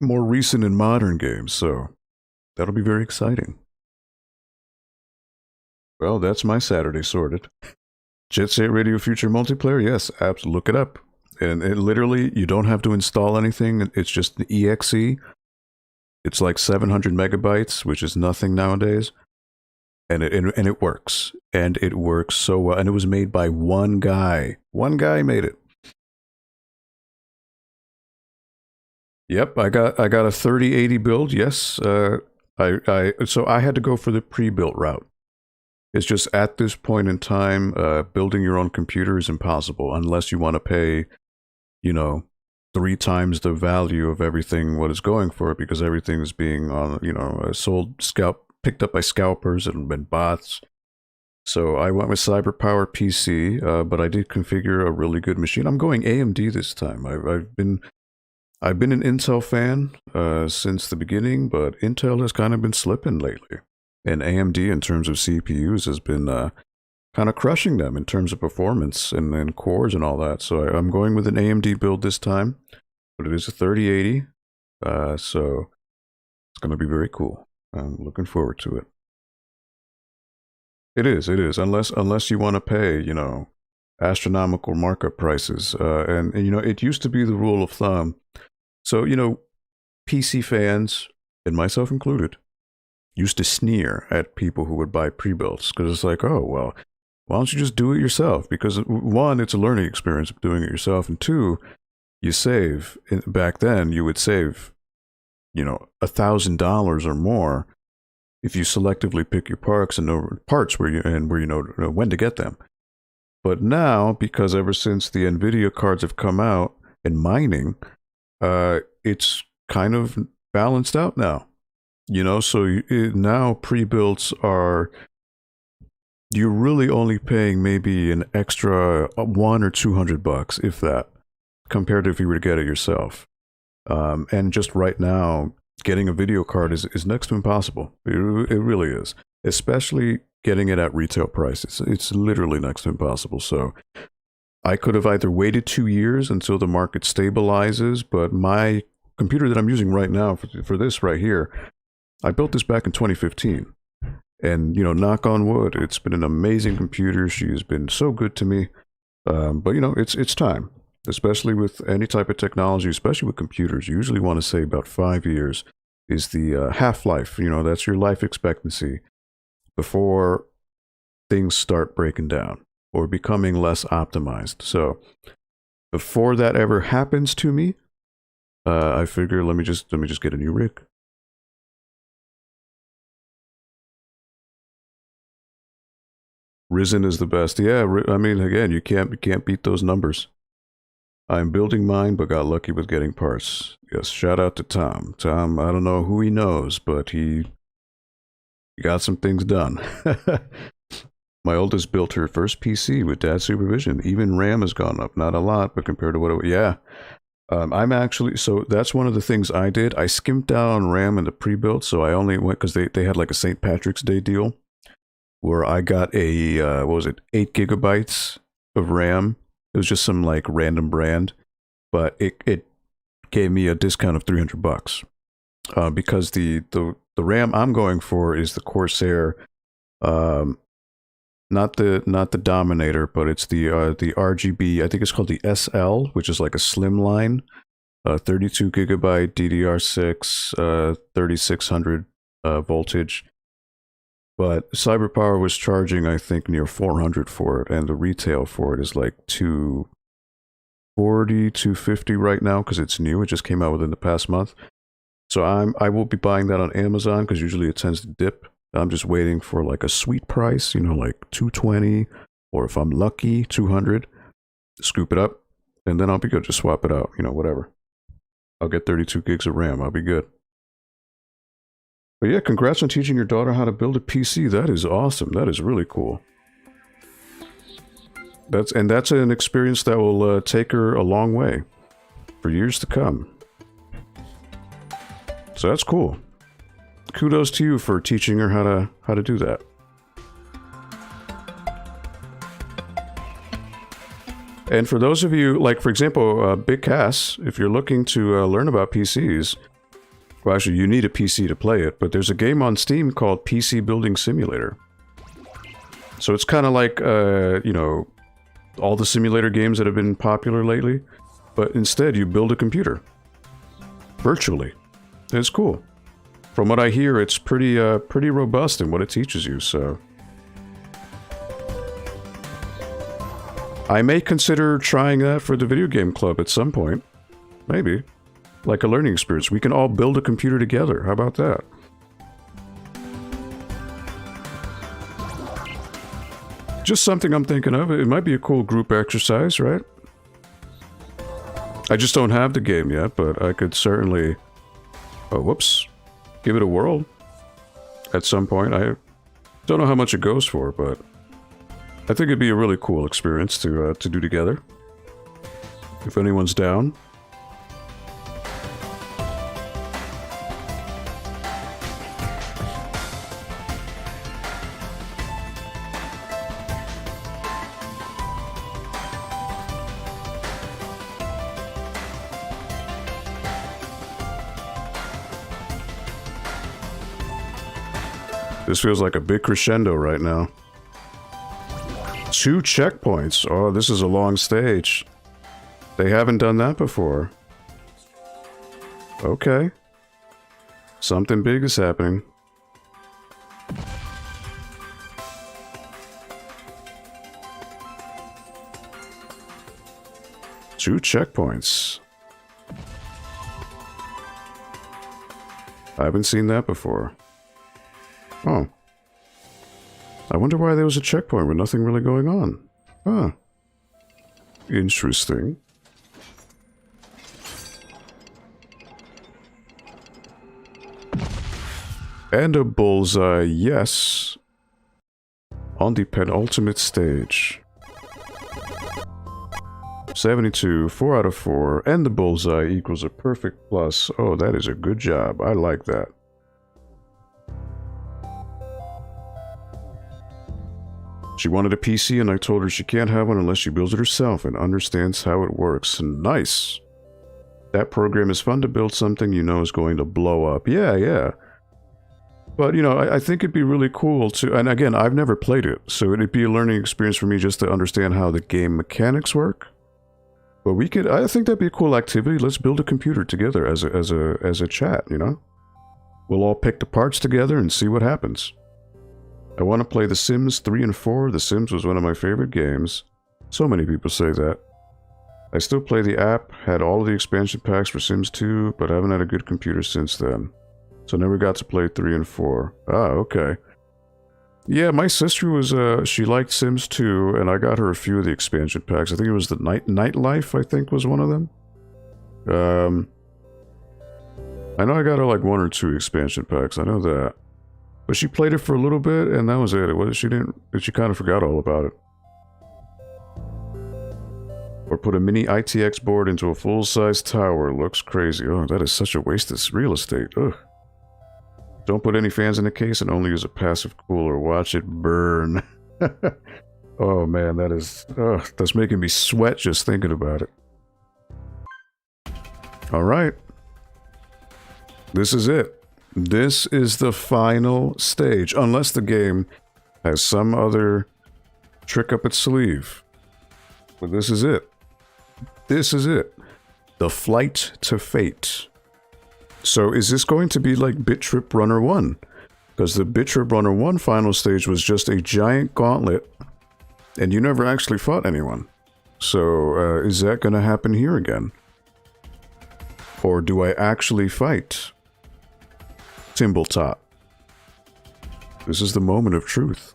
recent and modern games. So that'll be very exciting. Well, that's my Saturday sorted. Jet Set Radio Future Multiplayer, yes, absolutely. Look it up. And it literally, you don't have to install anything. It's just the EXE. It's like 700 megabytes, which is nothing nowadays. And it works. And it works so well. And it was made by one guy. One guy made it. Yep, I got a 3080 build. Yes, so I had to go for the pre-built route. It's just at this point in time, building your own computer is impossible unless you want to pay, 3 times the value of everything what is going for it, because everything is being picked up by scalpers and bots. So I went with CyberPower PC, but I did configure a really good machine. I'm going AMD this time. I've been an Intel fan since the beginning, but Intel has kind of been slipping lately. And AMD, in terms of CPUs, has been kind of crushing them in terms of performance and cores and all that. So I'm going with an AMD build this time, but it is a 3080, so it's going to be very cool. I'm looking forward to it. It is. Unless you want to pay, astronomical markup prices. And it used to be the rule of thumb. So, PC fans, and myself included, used to sneer at people who would buy pre-builts because it's like, oh, well, why don't you just do it yourself? Because one, it's a learning experience of doing it yourself, and two, you save. Back then, you would save, you know, $1,000 or more if you selectively pick your parts and know parts where you know when to get them. But now, because ever since the NVIDIA cards have come out and mining, it's kind of balanced out now. You know, so now pre-builts are, you're really only paying maybe an extra $100 or $200, if that, compared to if you were to get it yourself. And just right now, getting a video card is next to impossible. It really is. Especially getting it at retail prices. It's literally next to impossible. So I could have either waited 2 years until the market stabilizes, but my computer that I'm using right now for this right here, I built this back in 2015. And, you know, knock on wood, it's been an amazing computer. She has been so good to me. But, you know, it's time. Especially with any type of technology, especially with computers. You usually want to say about 5 years is the half-life. You know, that's your life expectancy before things start breaking down or becoming less optimized. So before that ever happens to me, I figure let me just get a new rig. Risen is the best. Yeah, I mean, again, you can't beat those numbers. I'm building mine, but got lucky with getting parts. Yes, shout out to Tom. Tom, I don't know who he knows, but he got some things done. My oldest built her first PC with dad's supervision. Even RAM has gone up. Not a lot, but compared to what it was, yeah. I'm actually, so that's one of the things I did. I skimped out on RAM in the pre-built, so I only went, because they had like a St. Patrick's Day deal, where I got a, what was it, 8 gigabytes of RAM. It was just some like random brand, but it gave me a discount of $300 because the RAM I'm going for is the Corsair, not the Dominator, but it's the RGB. I think it's called the SL, which is like a slimline, 32 gigabyte DDR6, 3600 voltage. But CyberPower was charging, I think, near 400 for it, and the retail for it is like 240, 250 right now because it's new. It just came out within the past month. So I will be buying that on Amazon because usually it tends to dip. I'm just waiting for like a sweet price, you know, like 220, or if I'm lucky, 200. Scoop it up, and then I'll be good. Just swap it out, you know, whatever. I'll get 32 gigs of RAM. I'll be good. But yeah, congrats on teaching your daughter how to build a PC. That is awesome. That is really cool. That's an experience that will take her a long way for years to come. So that's cool. Kudos to you for teaching her how to do that. And for those of you, like for example, Big Cass, if you're looking to learn about PCs, well, actually, you need a PC to play it, but there's a game on Steam called PC Building Simulator. So it's kind of like, you know, all the simulator games that have been popular lately, but instead you build a computer. Virtually. It's cool. From what I hear, it's pretty robust in what it teaches you, so... I may consider trying that for the video game club at some point. Maybe. Like a learning experience. We can all build a computer together. How about that? Just something I'm thinking of. It might be a cool group exercise, right? I just don't have the game yet, but I could certainly... Oh, whoops. Give it a whirl. At some point. I don't know how much it goes for, but... I think it'd be a really cool experience to do together. If anyone's down. This feels like a big crescendo right now. 2 checkpoints. Oh, this is a long stage. They haven't done that before. Okay. Something big is happening. 2 checkpoints. I haven't seen that before. Oh. I wonder why there was a checkpoint with nothing really going on. Huh. Interesting. And a bullseye, yes. On the penultimate stage. 72, 4 out of 4, and the bullseye equals a perfect plus. Oh, that is a good job. I like that. She wanted a PC and I told her she can't have one unless she builds it herself and understands how it works. Nice. That program is fun to build something you know is going to blow up. Yeah. But, you know, I think it'd be really cool to... And again, I've never played it, so it'd be a learning experience for me just to understand how the game mechanics work. But we could... I think that'd be a cool activity. Let's build a computer together as a chat, you know? We'll all pick the parts together and see what happens. I want to play The Sims 3 and 4. The Sims was one of my favorite games. So many people say that. I still play the app, had all of the expansion packs for Sims 2, but haven't had a good computer since then. So never got to play 3 and 4. Ah, okay. Yeah, my sister was, she liked Sims 2, and I got her a few of the expansion packs. I think it was the Nightlife, I think, was one of them. I know I got her like 1 or 2 expansion packs, I know that. But she played it for a little bit, and that was it. She kind of forgot all about it. Or put a mini ITX board into a full-size tower. Looks crazy. Oh, that is such a waste of real estate. Ugh. Don't put any fans in the case and only use a passive cooler. Watch it burn. Oh man, that's making me sweat just thinking about it. Alright. This is it. This is the final stage. Unless the game has some other trick up its sleeve. But this is it. This is it. The Flight to Fate. So is this going to be like BIT.TRIP Runner 1? Because the BIT.TRIP Runner 1 final stage was just a giant gauntlet, and you never actually fought anyone. So is that going to happen here again? Or do I actually fight Timbletot? This is the moment of truth.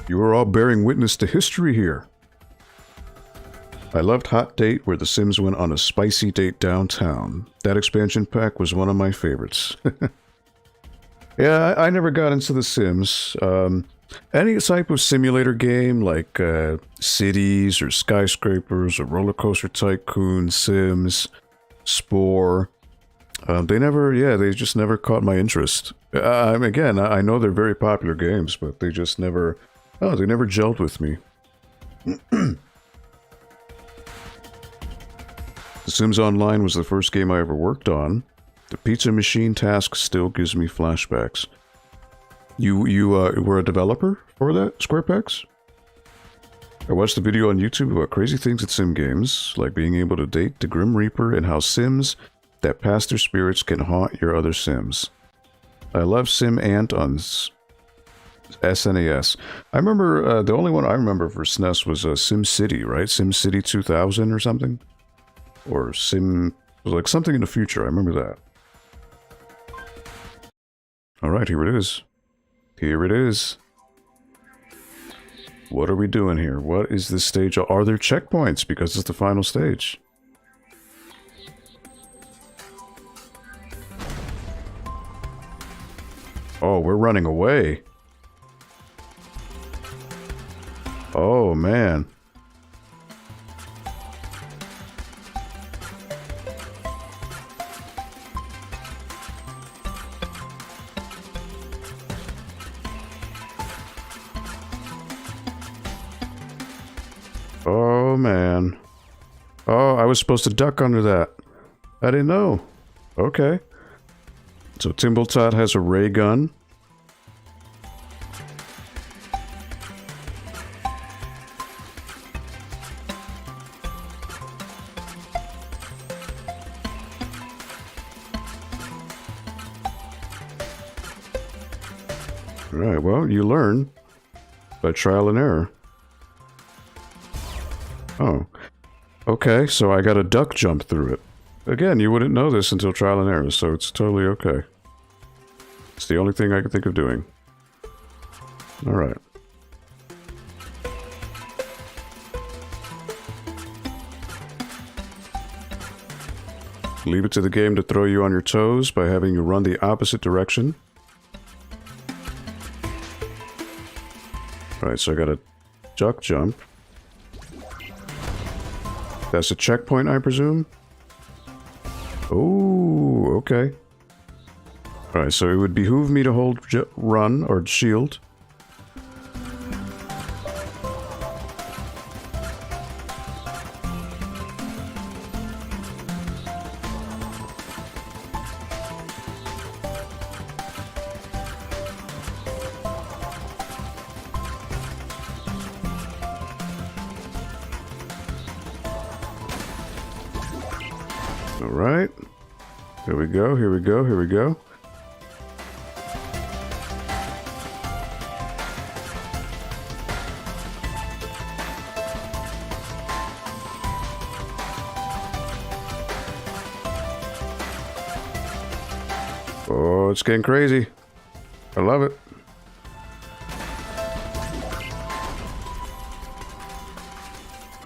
You are all bearing witness to history here. I loved Hot Date, where the Sims went on a spicy date downtown. That expansion pack was one of my favorites. Yeah, I never got into the Sims. Any type of simulator game, like cities or skyscrapers or roller coaster tycoon, Sims, Spore. They just never caught my interest. Again, I know they're very popular games, but they just never, they never gelled with me. The Sims Online was the first game I ever worked on. The pizza machine task still gives me flashbacks. You were a developer for that, SquarePex? I watched the video on YouTube about crazy things at Sim games, like being able to date the Grim Reaper and how Sims that pass their spirits can haunt your other Sims. I love Sim Ant on SNES. I remember, the only one I remember for SNES was Sim City, right? Sim City 2000 or something? Or like something in the future, I remember that. Alright, here it is. Here it is. What are we doing here? What is this stage? Are there checkpoints? Because it's the final stage. Oh, we're running away. Oh, man. Oh, man. Oh, I was supposed to duck under that. I didn't know. Okay. So Timbletot has a ray gun. Right, well, you learn. by trial and error. Oh. Okay, so I got a duck jump through it. Again, you wouldn't know this until trial and error, so it's totally okay. It's the only thing I can think of doing. Alright. Leave it to the game to throw you on your toes by having you run the opposite direction. Alright, so I got a duck jump. That's a checkpoint, I presume? Oh, okay. Alright, so it would behoove me to hold run or shield. Alright. Here we go, here we go, here we go. Oh, it's getting crazy. I love it.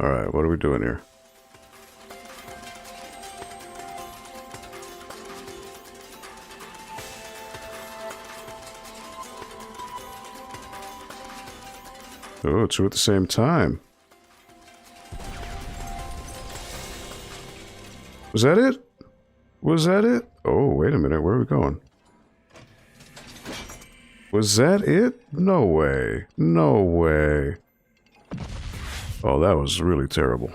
Alright, what are we doing here? Oh, two at the same time. Was that it? Was that it? Oh, wait a minute. Where are we going? Was that it? No way. No way. Oh, that was really terrible.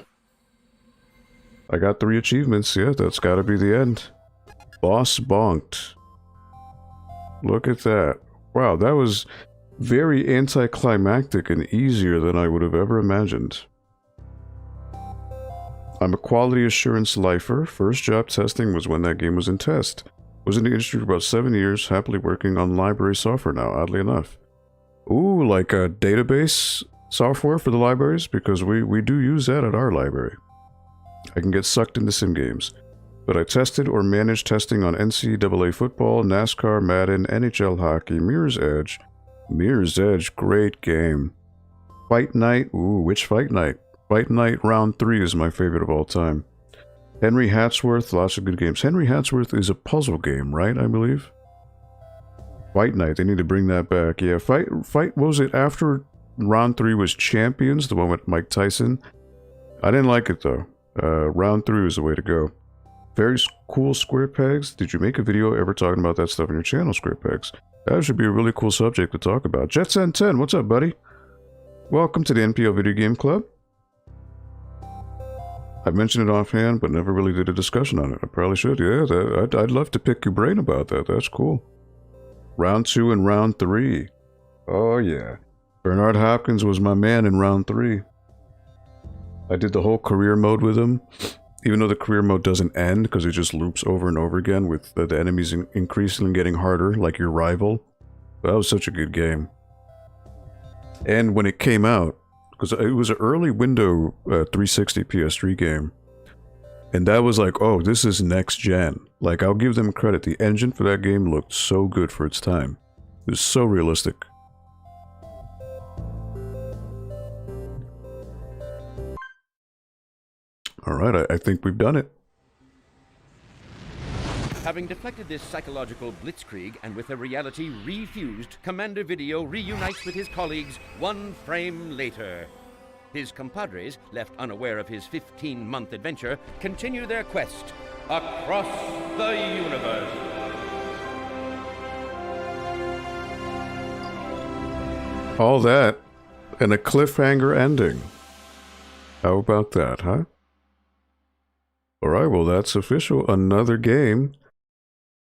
I got 3 achievements. Yeah, that's gotta be the end. Boss bonked. Look at that. Wow, that was very anticlimactic and easier than I would have ever imagined. I'm a quality assurance lifer. First job testing was when that game was in test. Was in the industry for about 7 years, happily working on library software now, oddly enough. Ooh, like a database software for the libraries? Because we do use that at our library. I can get sucked into sim games. But I tested or managed testing on NCAA football, NASCAR, Madden, NHL hockey, Mirror's Edge. Mirror's Edge, great game. Fight Night, ooh, which Fight Night? Fight Night Round 3 is my favorite of all time. Henry Hatsworth, lots of good games. Henry Hatsworth is a puzzle game, right, I believe? Fight Night, they need to bring that back. Yeah, Fight, what was it, after Round 3 was Champions, the one with Mike Tyson? I didn't like it, though. Round 3 was the way to go. Very cool square pegs. Did you make a video ever talking about that stuff on your channel, square pegs? That should be a really cool subject to talk about. Jetson10, what's up, buddy? Welcome to the NPL Video Game Club. I mentioned it offhand, but never really did a discussion on it. I probably should. Yeah, I'd love to pick your brain about that. That's cool. Round 2 and Round 3. Oh, yeah. Bernard Hopkins was my man in Round 3. I did the whole career mode with him. Even though the career mode doesn't end, because it just loops over and over again with the enemies increasingly getting harder, like your rival. That was such a good game. And when it came out, because it was an early window 360 PS3 game, and that was like, oh, this is next gen. Like, I'll give them credit. The engine for that game looked so good for its time. It was so realistic. Alright, I think we've done it. Having deflected this psychological blitzkrieg and with a reality refused, Commander Video reunites with his colleagues 1 frame later. His compadres, left unaware of his 15-month adventure, continue their quest across the universe. All that, and a cliffhanger ending. How about that, huh? Alright, well that's official. Another game.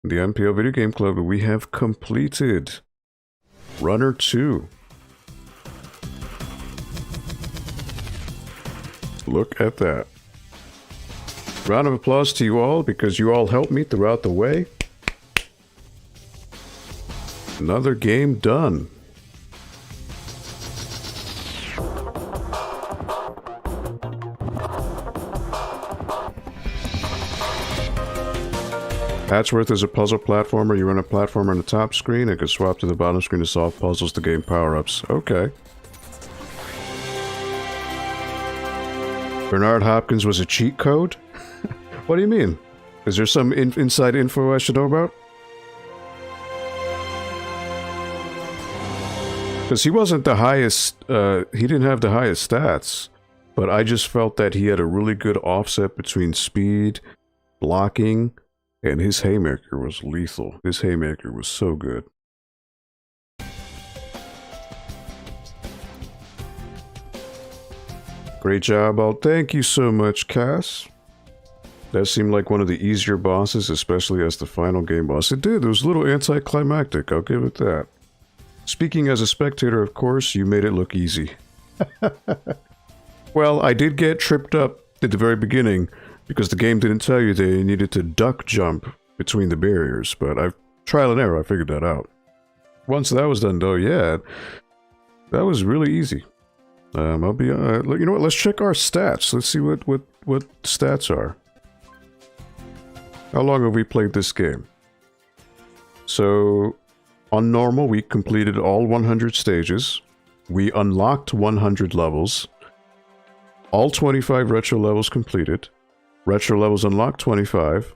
The NPL Video Game Club that we have completed. Runner 2. Look at that. Round of applause to you all, because you all helped me throughout the way. Another game done. Hatchworth is a puzzle platformer. You run a platformer on the top screen and can swap to the bottom screen to solve puzzles to gain power-ups. Okay. Bernard Hopkins was a cheat code? What do you mean? Is there some inside info I should know about? Because he wasn't the highest, he didn't have the highest stats, but I just felt that he had a really good offset between speed, blocking, and his haymaker was lethal. His haymaker was so good. Great job, Al. Thank you so much, Cass. That seemed like one of the easier bosses, especially as the final game boss. It did. It was a little anticlimactic, I'll give it that. Speaking as a spectator, of course, you made it look easy. Well, I did get tripped up at the very beginning because the game didn't tell you that you needed to duck jump between the barriers, but I've trial and error, I figured that out. Once that was done, though, yeah, that was really easy. I'll be, you know what, let's check our stats. Let's see what stats are. How long have we played this game? So, on normal, we completed all 100 stages. We unlocked 100 levels. All 25 retro levels completed. Retro levels unlocked 25.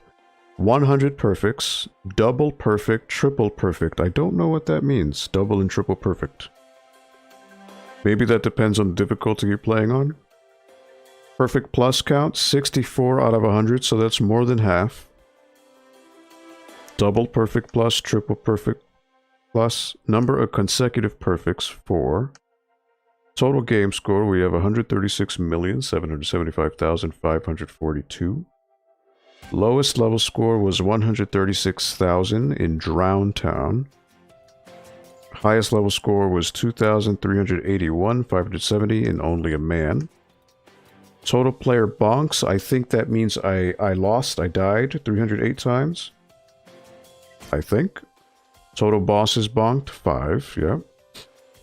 100 perfects. Double perfect, triple perfect. I don't know what that means. Double and triple perfect. Maybe that depends on the difficulty you're playing on. Perfect plus count, 64 out of 100, so that's more than half. Double perfect plus, triple perfect plus, number of consecutive perfects, 4. Total game score, we have 136,775,542. Lowest level score was 136,000 in Drown Town. Highest level score was 2,381, 570 in Only a Man. Total player bonks, I think that means I lost, I died 308 times. I think. Total bosses bonked, 5, yeah.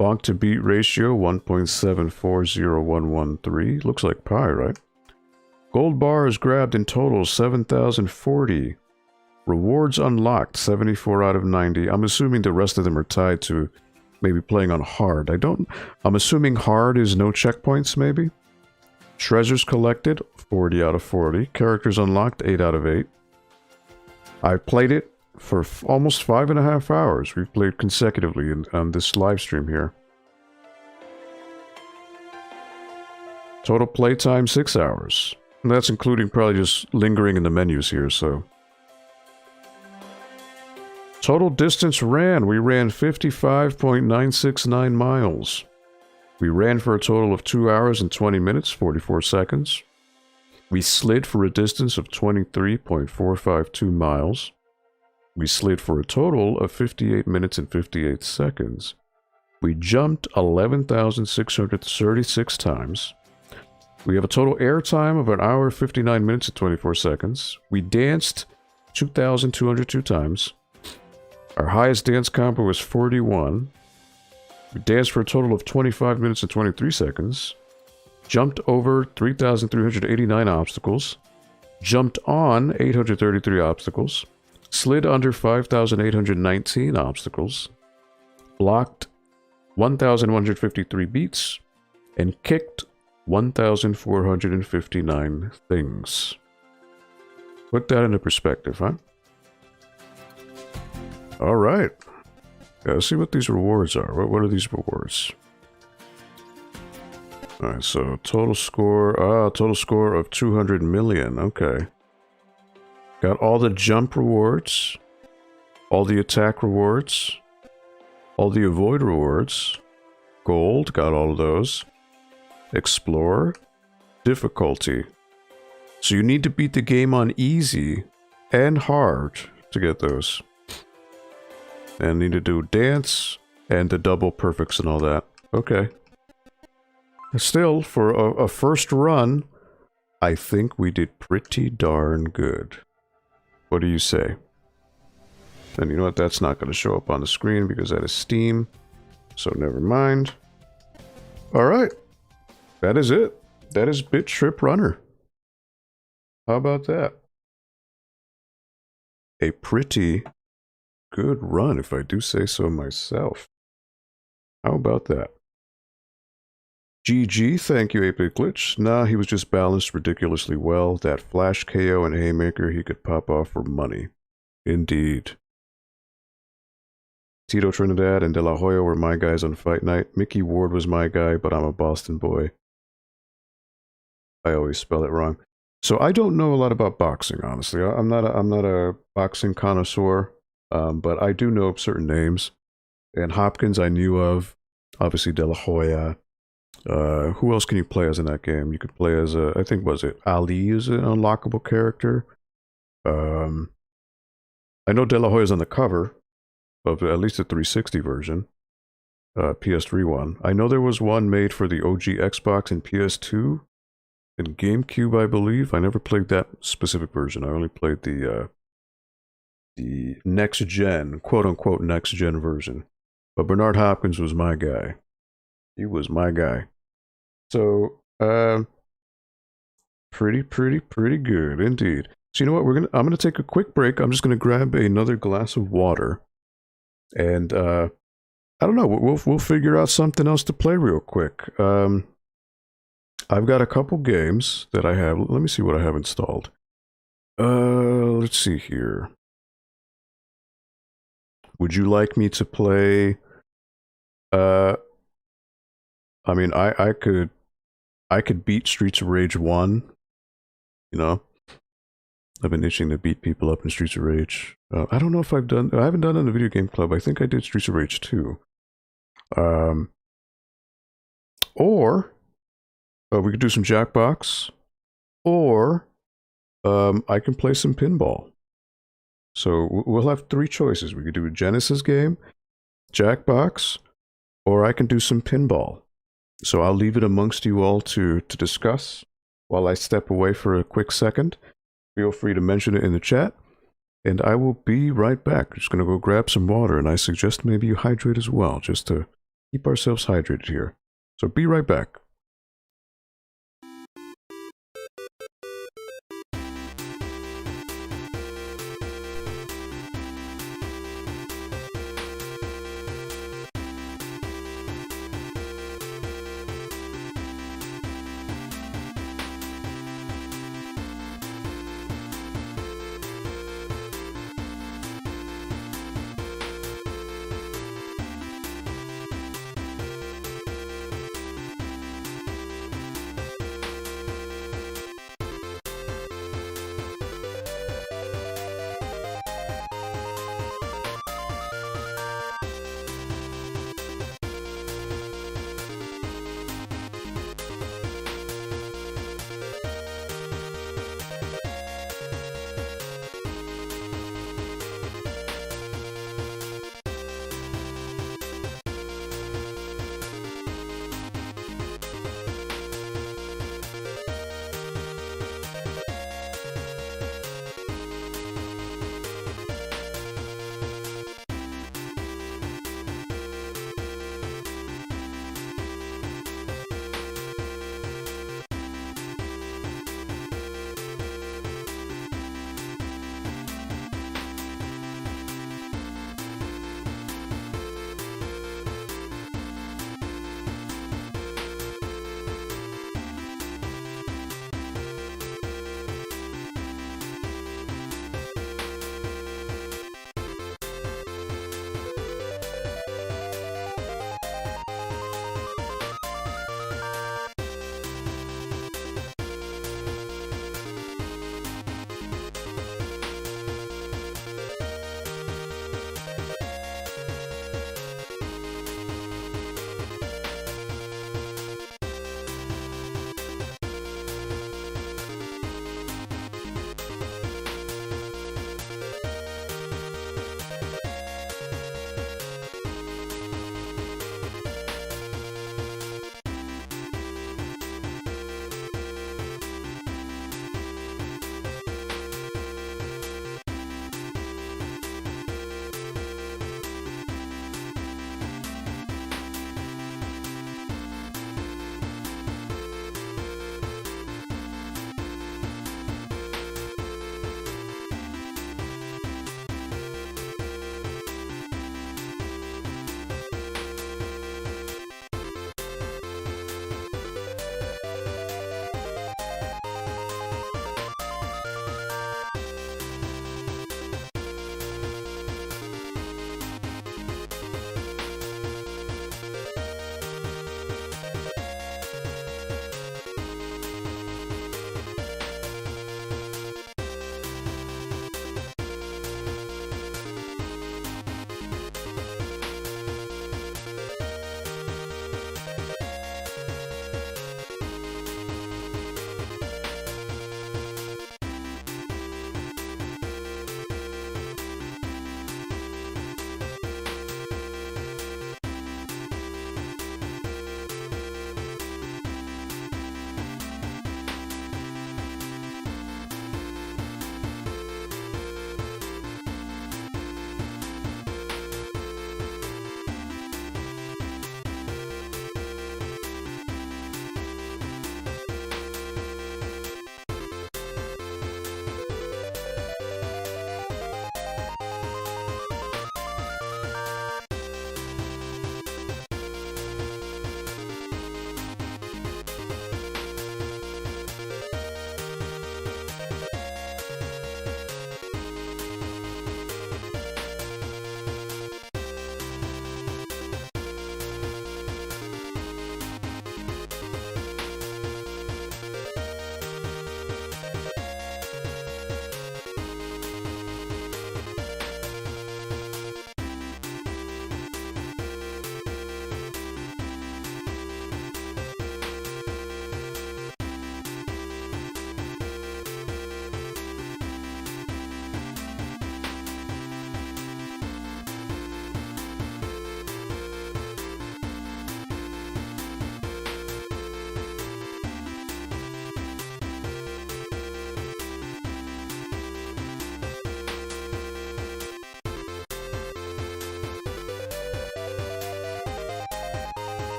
Bonk to beat ratio, 1.740113. Looks like pi, right? Gold bars grabbed in total, 7,040. Rewards unlocked, 74 out of 90. I'm assuming the rest of them are tied to maybe playing on hard. I'm assuming hard is no checkpoints, maybe? Treasures collected, 40 out of 40. Characters unlocked, 8 out of 8. I played it for almost 5.5 hours. We've played consecutively on this live stream here. Total playtime, 6 hours. And that's including probably just lingering in the menus here, so... Total distance ran. We ran 55.969 miles. We ran for a total of 2 hours and 20 minutes, 44 seconds. We slid for a distance of 23.452 miles. We slid for a total of 58 minutes and 58 seconds. We jumped 11,636 times. We have a total air time of 1 hour, 59 minutes and 24 seconds. We danced 2,202 times. Our highest dance combo was 41. We danced for a total of 25 minutes and 23 seconds. Jumped over 3,389 obstacles. Jumped on 833 obstacles. Slid under 5,819 obstacles. Blocked 1,153 beats. And kicked 1,459 things. Put that into perspective, huh? Alright. Let's see what these rewards are. What are these rewards? Alright, so total score of 200 million. Okay. Got all the jump rewards, all the attack rewards, all the avoid rewards, gold, got all of those. Explore, difficulty. So you need to beat the game on easy and hard to get those. And need to do dance and the double perfects and all that. Okay. Still, for a first run, I think we did pretty darn good. What do you say? And you know what? That's not going to show up on the screen because that is Steam. So never mind. Alright. That is it. That is BIT.TRIP Runner. How about that? a pretty good run, if I do say so myself. How about that? GG, thank you, 8-Bit Glitch. Nah, he was just balanced ridiculously well. That flash KO and haymaker he could pop off for money. Indeed. Tito Trinidad and De La Hoya were my guys on Fight Night. Mickey Ward was my guy, but I'm a Boston boy. I always spell it wrong. So I don't know a lot about boxing, honestly. I'm not a boxing connoisseur, but I do know certain names. And Hopkins I knew of, obviously De La Hoya. Who else can you play as in that game? You could play as I think, was it Ali is an unlockable character. I know De La Hoya's on the cover of at least the 360 version, PS3 one. I know there was one made for the OG Xbox and PS2 and GameCube, I believe. I never played that specific version. I only played the next gen, quote unquote next gen version. But Bernard Hopkins was my guy. He was my guy. So, pretty good indeed. So you know what? I'm gonna take a quick break. I'm just gonna grab another glass of water, and I don't know. We'll figure out something else to play real quick. I've got a couple games that I have. Let me see what I have installed. Let's see here. Would you like me to play? I mean, I could beat Streets of Rage 1. You know, I've been itching to beat people up in Streets of Rage. I don't know if I haven't done it in the video game club. I think I did Streets of Rage 2. Or we could do some Jackbox, or I can play some pinball. So we'll have three choices. We could do a Genesis game, Jackbox, or I can do some pinball. So I'll leave it amongst you all to discuss while I step away for a quick second. Feel free to mention it in the chat, and I will be right back. Just going to go grab some water, and I suggest maybe you hydrate as well, just to keep ourselves hydrated here. So be right back.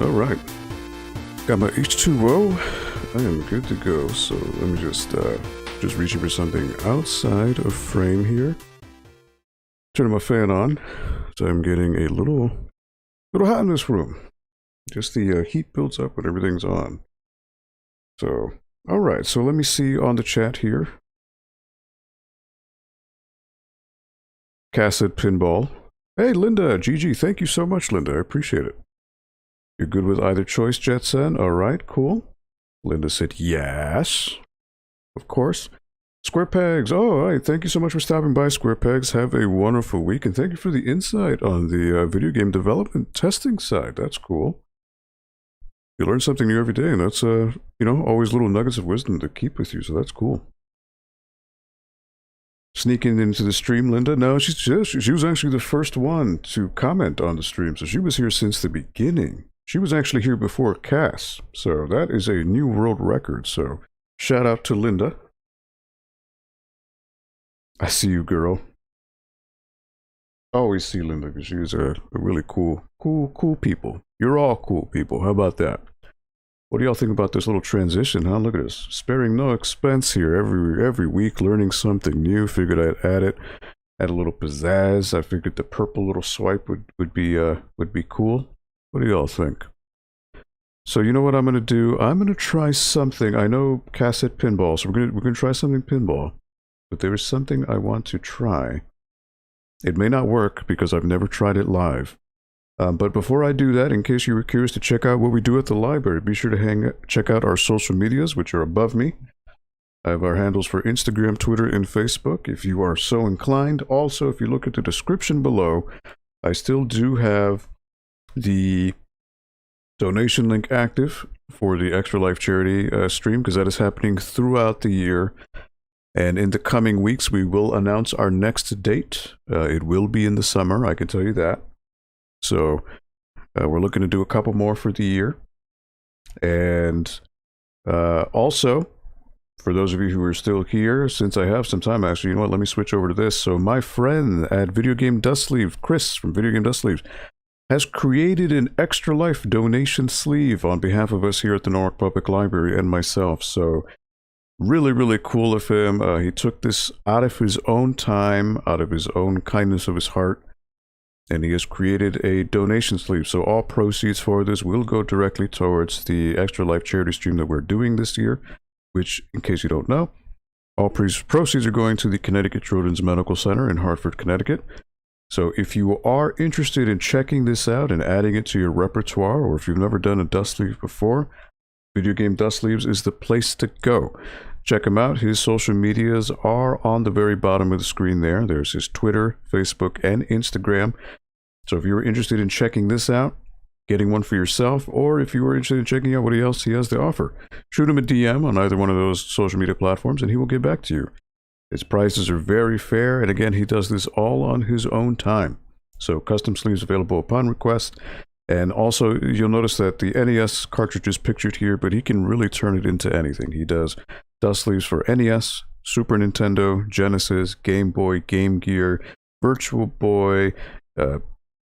Alright. Got my H2O. I am good to go. So let me just reaching for something outside of frame here. Turning my fan on. So I'm getting a little hot in this room. Just the heat builds up when everything's on. So, alright, so let me see on the chat here. Cassette Pinball. Hey, Linda, GG, thank you so much, Linda. I appreciate it. You're good with either choice, Jetson? Alright, cool. Linda said yes. Of course. Square Pegs. Oh, alright, thank you so much for stopping by, Square Pegs. Have a wonderful week, and thank you for the insight on the video game development testing side. That's cool. You learn something new every day, and that's, you know, always little nuggets of wisdom to keep with you, so that's cool. Sneaking into the stream, Linda? No, she was actually the first one to comment on the stream, so she was here since the beginning. She was actually here before Cass, so that is a new world record, so shout out to Linda. I see you, girl. Always see Linda, because she's a really cool people. You're all cool people. How about that? What do y'all think about this little transition, huh? Look at this. Sparing no expense here. Every week, learning something new. Figured I'd add it. Add a little pizzazz. I figured the purple little swipe would be cool. What do y'all think? So you know what I'm gonna do? I'm gonna try something. I know cassette pinball, so we're gonna try something pinball. But there is something I want to try. It may not work because I've never tried it live. But before I do that, in case you were curious to check out what we do at the library, be sure to check out our social medias, which are above me. I have our handles for Instagram, Twitter, and Facebook, if you are so inclined. Also, if you look at the description below, I still do have the donation link active for the Extra Life charity stream, because that is happening throughout the year. And in the coming weeks, we will announce our next date. It will be in the summer, I can tell you that. So we're looking to do a couple more for the year. And also, for those of you who are still here, since I have some time, actually, you know what, let me switch over to this. So my friend at Video Game Dust Sleeve, Chris from Video Game Dust Sleeve, has created an Extra Life donation sleeve on behalf of us here at the Norwalk Public Library and myself. So really cool of him. He took this out of his own time, out of his own kindness of his heart, and he has created a donation sleeve. So all proceeds for this will go directly towards the Extra Life charity stream that we're doing this year, which, in case you don't know, all proceeds are going to the Connecticut Children's Medical Center in Hartford, Connecticut. So if you are interested in checking this out and adding it to your repertoire, or if you've never done a dust sleeve before, Video Game Dust Sleeves is the place to go. Check him out. His social medias are on the very bottom of the screen there. There's his Twitter, Facebook, and Instagram. So if you're interested in checking this out, getting one for yourself, or if you are interested in checking out what else he has to offer, shoot him a DM on either one of those social media platforms and he will get back to you. His prices are very fair, and again, he does this all on his own time. So custom sleeves available upon request. And also, you'll notice that the NES cartridge is pictured here, but he can really turn it into anything. He does dust sleeves for NES, Super Nintendo, Genesis, Game Boy, Game Gear, Virtual Boy,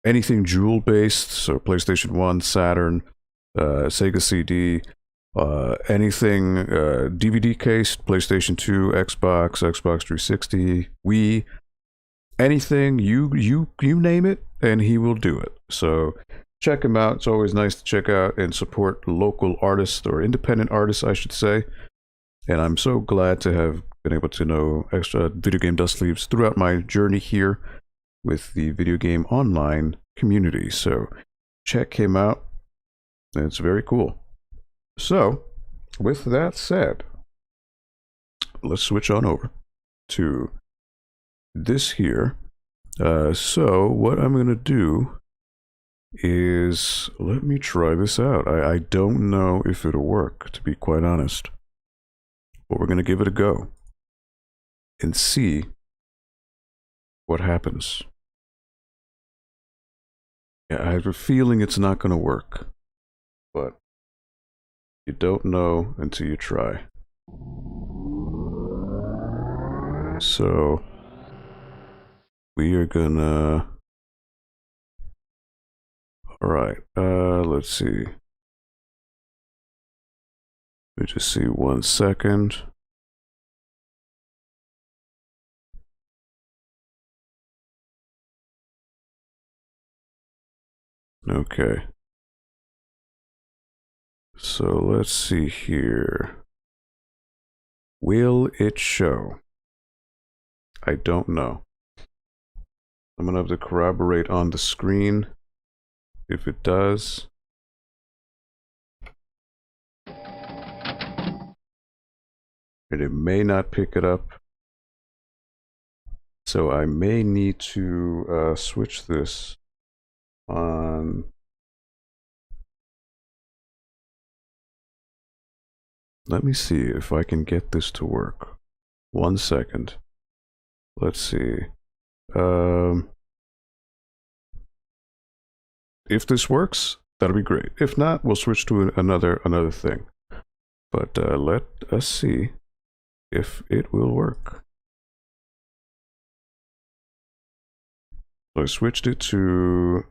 anything Joule-based, so PlayStation 1, Saturn, Sega CD, anything DVD-cased, PlayStation 2, Xbox 360, Wii, anything, you name it, and he will do it. So check him out. It's always nice to check out and support local artists, or independent artists, I should say. And I'm so glad to have been able to know Extra Video Game Dust Sleeves throughout my journey here with the video game online community. So check him out. It's very cool. So with that said, let's switch on over to this here. So what I'm going to do is, let me try this out. I don't know if it'll work, to be quite honest. But we're going to give it a go and see what happens. Yeah, I have a feeling it's not going to work, but you don't know until you try. So we are gonna, all right, let's see. Let me just see 1 second. Okay. So let's see here. Will it show? I don't know. I'm gonna have to corroborate on the screen if it does. And it may not pick it up. So I may need to switch this on. Let me see if I can get this to work. 1 second. Let's see. If this works, that'll be great. If not, we'll switch to another thing. But let us see if it will work. So I switched it to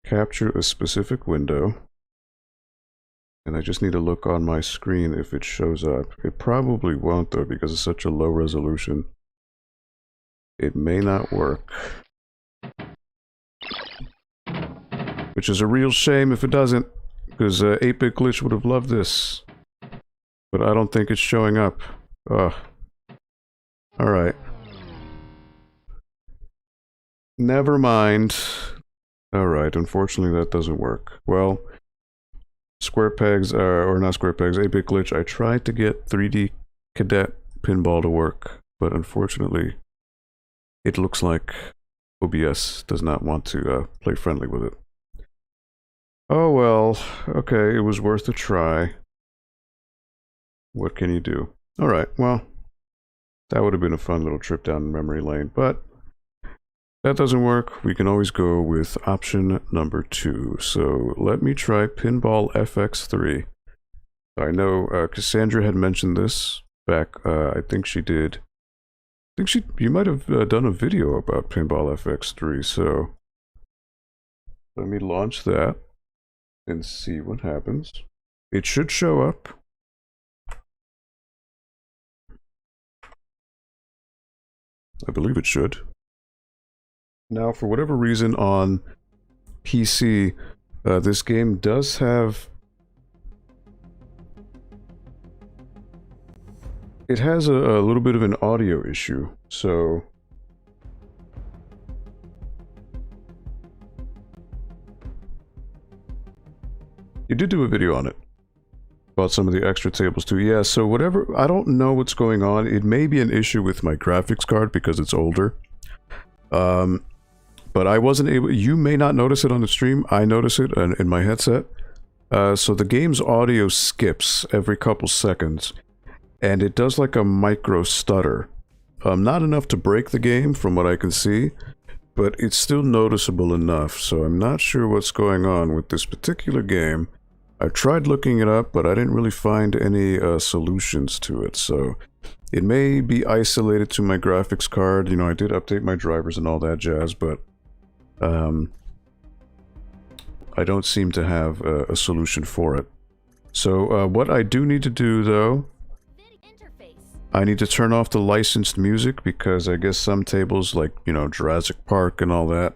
capture a specific window. And I just need to look on my screen if it shows up. It probably won't though, because it's such a low resolution. It may not work. Which is a real shame if it doesn't, because 8-Bit Glitch would have loved this. But I don't think it's showing up. Ugh. Alright. Never mind. Alright, unfortunately that doesn't work. Well, square pegs, or not square pegs, 8-Bit Glitch, I tried to get 3D Cadet Pinball to work, but unfortunately it looks like OBS does not want to play friendly with it. Oh well, okay, it was worth a try. What can you do? Alright, well, that would have been a fun little trip down memory lane, but that doesn't work. We can always go with option number 2. So let me try Paintball Fx3. I know Cassandra had mentioned this back, I think she did. You might have done a video about Paintball Fx3, so let me launch that and see what happens. It should show up. I believe it should. Now, for whatever reason on PC, this game does have... It has a little bit of an audio issue, so... You did do a video on it. About some of the extra tables too. Yeah, so whatever... I don't know what's going on. It may be an issue with my graphics card because it's older. But I wasn't able... You may not notice it on the stream. I notice it in my headset. So the game's audio skips every couple seconds. And it does like a micro stutter. Not enough to break the game from what I can see. But it's still noticeable enough. So I'm not sure what's going on with this particular game. I tried looking it up, but I didn't really find any solutions to it. So it may be isolated to my graphics card. You know, I did update my drivers and all that jazz, but I don't seem to have a solution for it. So what I do need to do, though, I need to turn off the licensed music, because I guess some tables, like, you know, Jurassic Park and all that,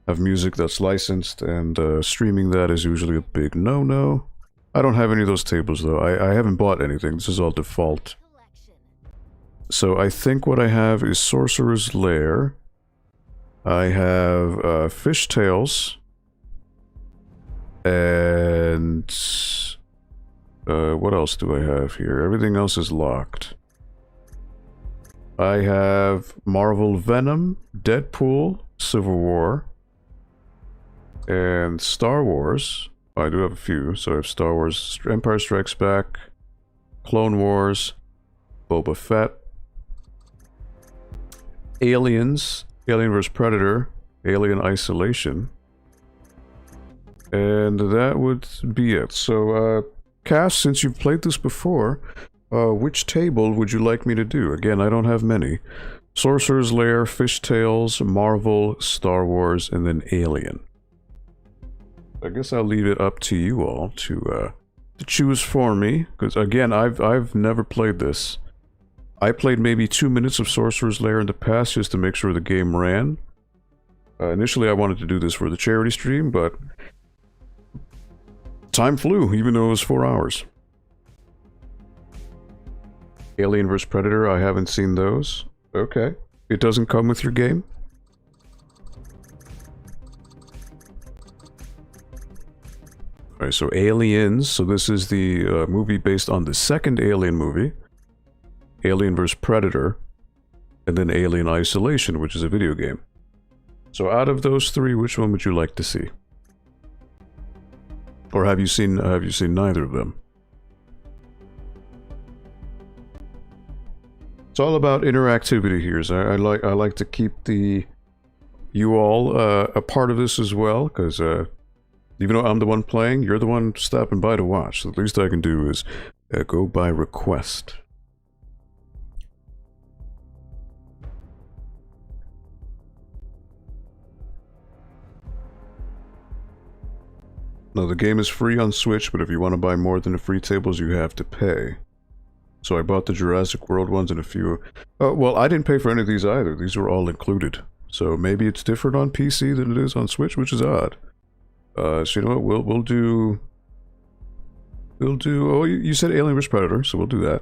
have music that's licensed, and streaming that is usually a big no-no. I don't have any of those tables, though. I haven't bought anything. This is all default. So I think what I have is Sorcerer's Lair. I have Fishtails. And... what else do I have here? Everything else is locked. I have Marvel Venom, Deadpool, Civil War, and Star Wars. I do have a few. So I have Star Wars, Empire Strikes Back, Clone Wars, Boba Fett, Aliens, Alien vs. Predator, Alien Isolation, and that would be it. So, Cass, since you've played this before, which table would you like me to do? Again, I don't have many. Sorcerer's Lair, Fishtails, Marvel, Star Wars, and then Alien. I guess I'll leave it up to you all to to choose for me, because again, I've never played this. I played maybe 2 minutes of Sorcerer's Lair in the past just to make sure the game ran. Initially, I wanted to do this for the charity stream, but time flew, even though it was 4 hours. Alien vs. Predator, I haven't seen those. Okay. It doesn't come with your game? Alright, so Aliens. So this is the movie based on the second Alien movie. Alien vs. Predator. And then Alien Isolation, which is a video game. So out of those three, which one would you like to see? Or have you seen neither of them? It's all about interactivity here. So I like to keep you all a part of this as well, because even though I'm the one playing, you're the one stopping by to watch. So the least I can do is go by request. Now the game is free on Switch, but if you want to buy more than the free tables, you have to pay. So I bought the Jurassic World ones and a few... well, I didn't pay for any of these either. These were all included. So maybe it's different on PC than it is on Switch, which is odd. So you know what, we'll do... Oh, you said Alien vs. Predator, so we'll do that.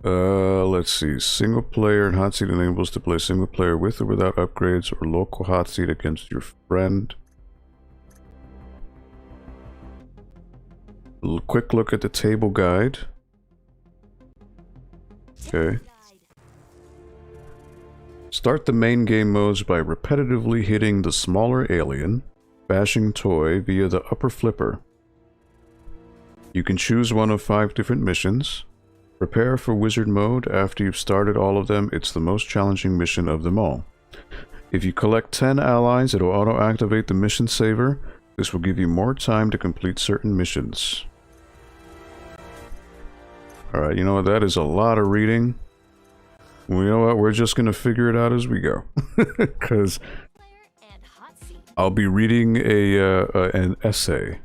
Let's see. Single player and hot seat enables to play single player with or without upgrades or local hot seat against your friend. A little quick look at the table guide. Okay. Start the main game modes by repetitively hitting the smaller alien, bashing toy via the upper flipper. You can choose one of 5 different missions. Prepare for wizard mode. After you've started all of them, it's the most challenging mission of them all. If you collect 10 allies, it'll auto-activate the mission saver. This will give you more time to complete certain missions. Alright, you know what, that is a lot of reading. Well, you know what, we're just gonna figure it out as we go. Because I'll be reading an essay.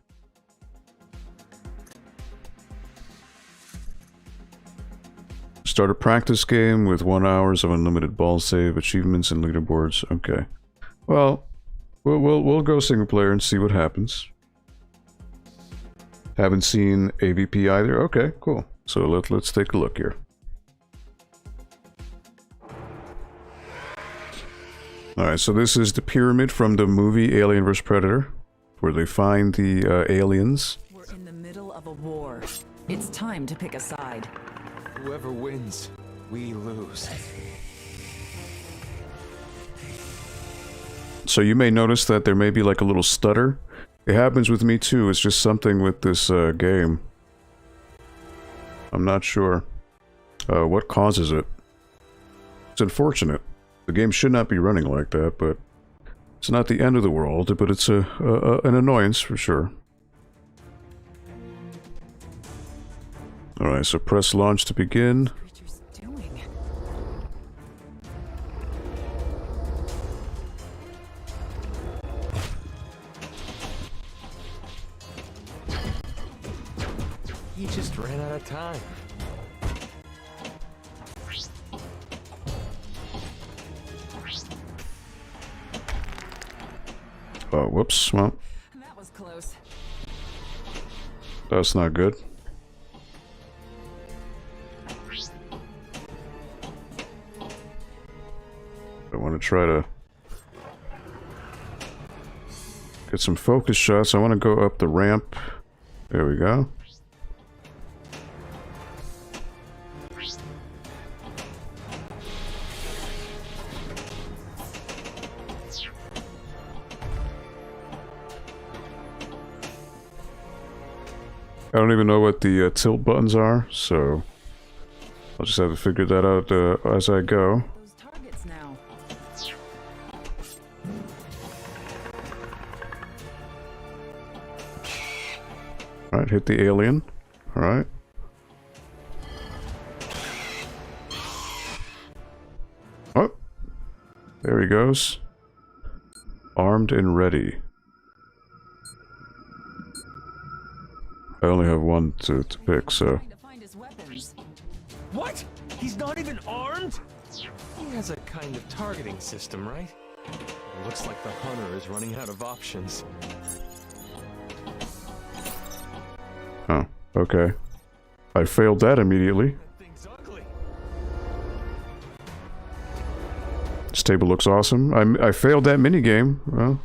Start a practice game with 1 hour of unlimited ball save, achievements, and leaderboards. Okay. Well, we'll go single player and see what happens. Haven't seen AVP either. Okay, cool. So let's take a look here. Alright, so this is the pyramid from the movie Alien vs. Predator, where they find the aliens. We're in the middle of a war. It's time to pick a side. Whoever wins, we lose. So you may notice that there may be like a little stutter. It happens with me too. It's just something with this game. I'm not sure what causes it. It's unfortunate. The game should not be running like that, but it's not the end of the world, but it's an annoyance for sure. Alright, so press launch to begin. Creature's doing. He just ran out of time. Oh, whoops. Well, That was close. that's not good. I want to try to get some focus shots. I want to go up the ramp. There we go. I don't even know what the tilt buttons are, so I'll just have to figure that out as I go. Those targets now. Alright, hit the alien. Alright. Oh! There he goes. Armed and ready. I only have one to pick, so... Trying to find his weapons. What? He's not even armed? He has a kind of targeting system, right? It looks like the hunter is running out of options. Oh, okay. I failed that immediately. That thing's ugly. This table looks awesome. I failed that minigame. Well,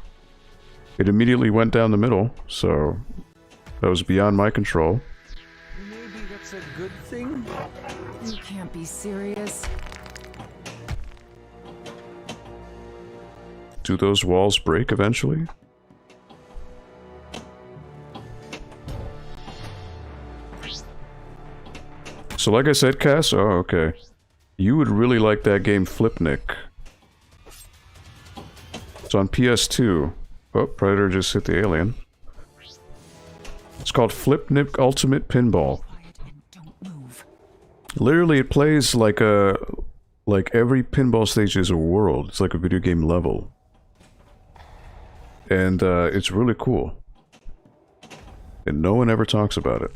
it immediately went down the middle, so that was beyond my control. Maybe that's a good thing? You can't be serious. Do those walls break eventually? So like I said, Cass, oh, okay. You would really like that game Flipnic. It's on PS2. Oh, Predator just hit the alien. It's called Flipnic Ultimate Pinball. Quiet and don't move. Literally, it plays like a... like every pinball stage is a world. It's like a video game level. And it's really cool. And no one ever talks about it.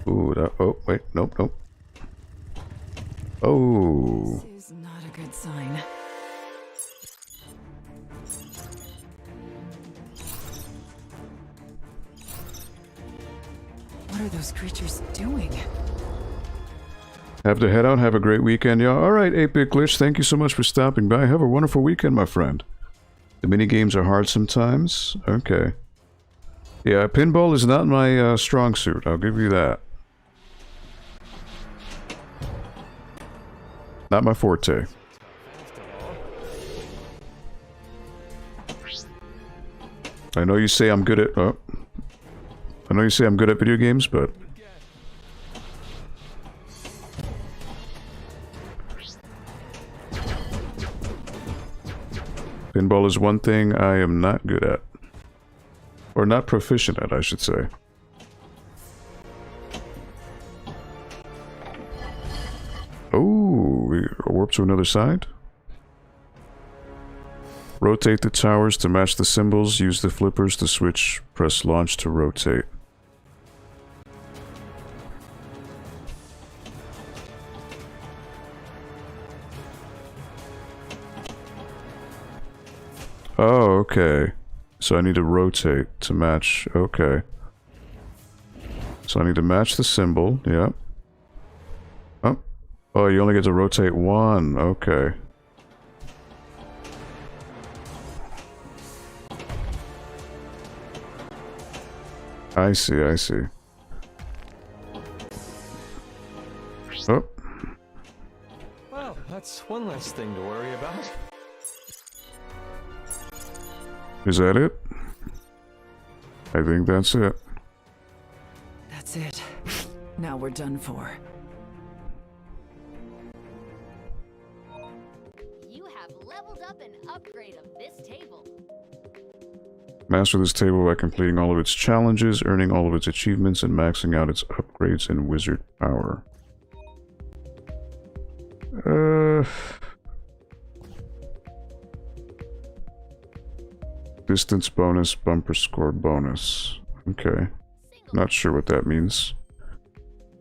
Ooh, that, oh, wait, nope, nope. Oh. This is not a good sign. What are those creatures doing? Have to head out. Have a great weekend, y'all. Alright, 8-Bit Glitch, thank you so much for stopping by. Have a wonderful weekend, my friend. The minigames are hard sometimes. Okay. Yeah, pinball is not my strong suit. I'll give you that. Not my forte. I know you say I'm good at... Oh. I know you say I'm good at video games, but... pinball is one thing I am not good at. Or not proficient at, I should say. Oh, we warp to another side? Rotate the towers to match the symbols. Use the flippers to switch. Press launch to rotate. Oh, okay. So I need to rotate to match. Okay. So I need to match the symbol. Yep. Oh. Oh, you only get to rotate one. Okay. I see, I see. Oh. Well, that's one less thing to worry about. Is that it? I think that's it. That's it. Now we're done for. You have leveled up an upgrade of this table. Master this table by completing all of its challenges, earning all of its achievements, and maxing out its upgrades and wizard power. Distance bonus, bumper score bonus. Okay. Not sure what that means.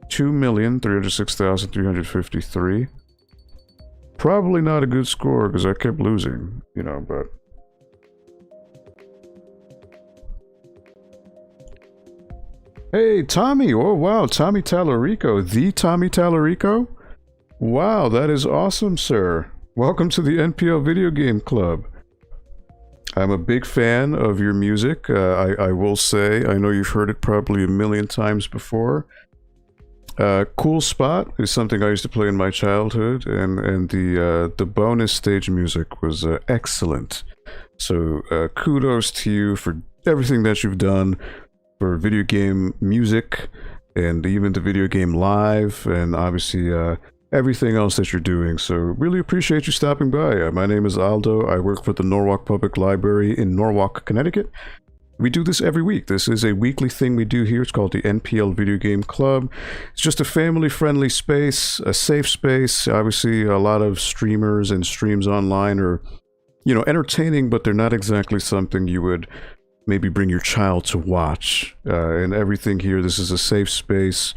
2,306,353. Probably not a good score because I kept losing, you know, but... Hey, Tommy! Oh, wow, Tommy Tallarico. The Tommy Tallarico? Wow, that is awesome, sir. Welcome to the NPL Video Game Club. I'm a big fan of your music. I will say, I know you've heard it probably a million times before. Cool Spot is something I used to play in my childhood, and the bonus stage music was excellent. So kudos to you for everything that you've done for video game music, and even the video game live, and obviously everything else that you're doing. So really appreciate you stopping by. My name is Aldo. I work for the Norwalk Public Library in Norwalk, Connecticut. We do this every week. This is a weekly thing we do here. It's called the NPL Video Game Club. It's just a family-friendly space, a safe space. Obviously, a lot of streamers and streams online are you know, entertaining, but they're not exactly something you would maybe bring your child to watch. And everything here, this is a safe space.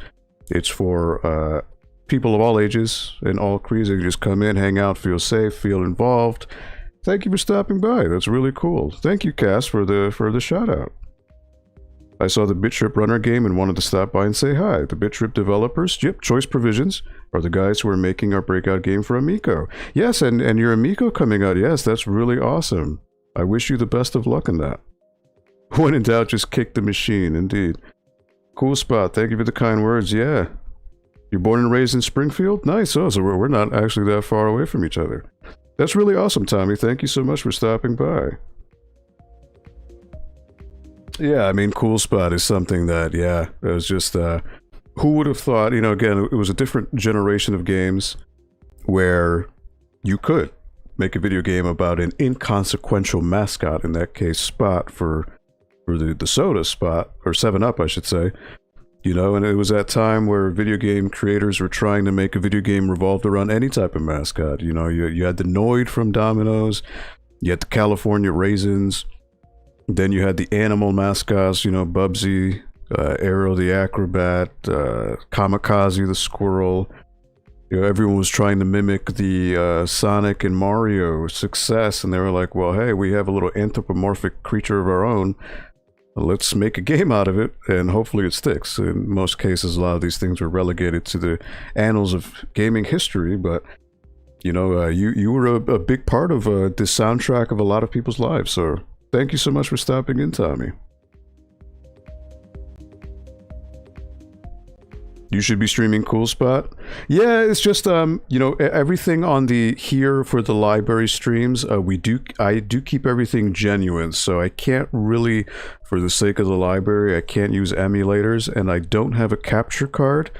It's for people of all ages and all creeds. They can just come in, hang out, feel safe, feel involved. Thank you for stopping by. That's really cool. Thank you, Cass, for the shout out. I saw the BIT.TRIP runner game and wanted to stop by and say hi. The BIT.TRIP developers, yep, Choice Provisions, are the guys who are making our breakout game for Amico. Yes, and your Amico coming out. Yes, that's really awesome. I wish you the best of luck in that. When in doubt, just kick the machine, indeed. Cool spot. Thank you for the kind words. Yeah. You're born and raised in Springfield? Nice. Oh, so we're not actually that far away from each other. That's really awesome, Tommy. Thank you so much for stopping by. Yeah, I mean, cool spot is something that, yeah, it was just, who would have thought, you know, again, it was a different generation of games where you could make a video game about an inconsequential mascot, in that case, Spot, for the soda Spot, or 7-Up, I should say. You know, and it was that time where video game creators were trying to make a video game revolved around any type of mascot. You know, you had the Noid from Domino's, you had the California Raisins, then you had the animal mascots, you know, Bubsy, Arrow the Acrobat, Kamikaze the Squirrel. You know, everyone was trying to mimic the Sonic and Mario success, and they were like, well, hey, we have a little anthropomorphic creature of our own. Let's make a game out of it, and hopefully it sticks. In most cases, a lot of these things were relegated to the annals of gaming history, but, you know, you were a big part of the soundtrack of a lot of people's lives, so thank you so much for stopping in, Tommy. You should be streaming Cool Spot. Yeah, it's just you know, everything on the here for the library streams. I do keep everything genuine, so I can't really, for the sake of the library, I can't use emulators, and I don't have a capture card.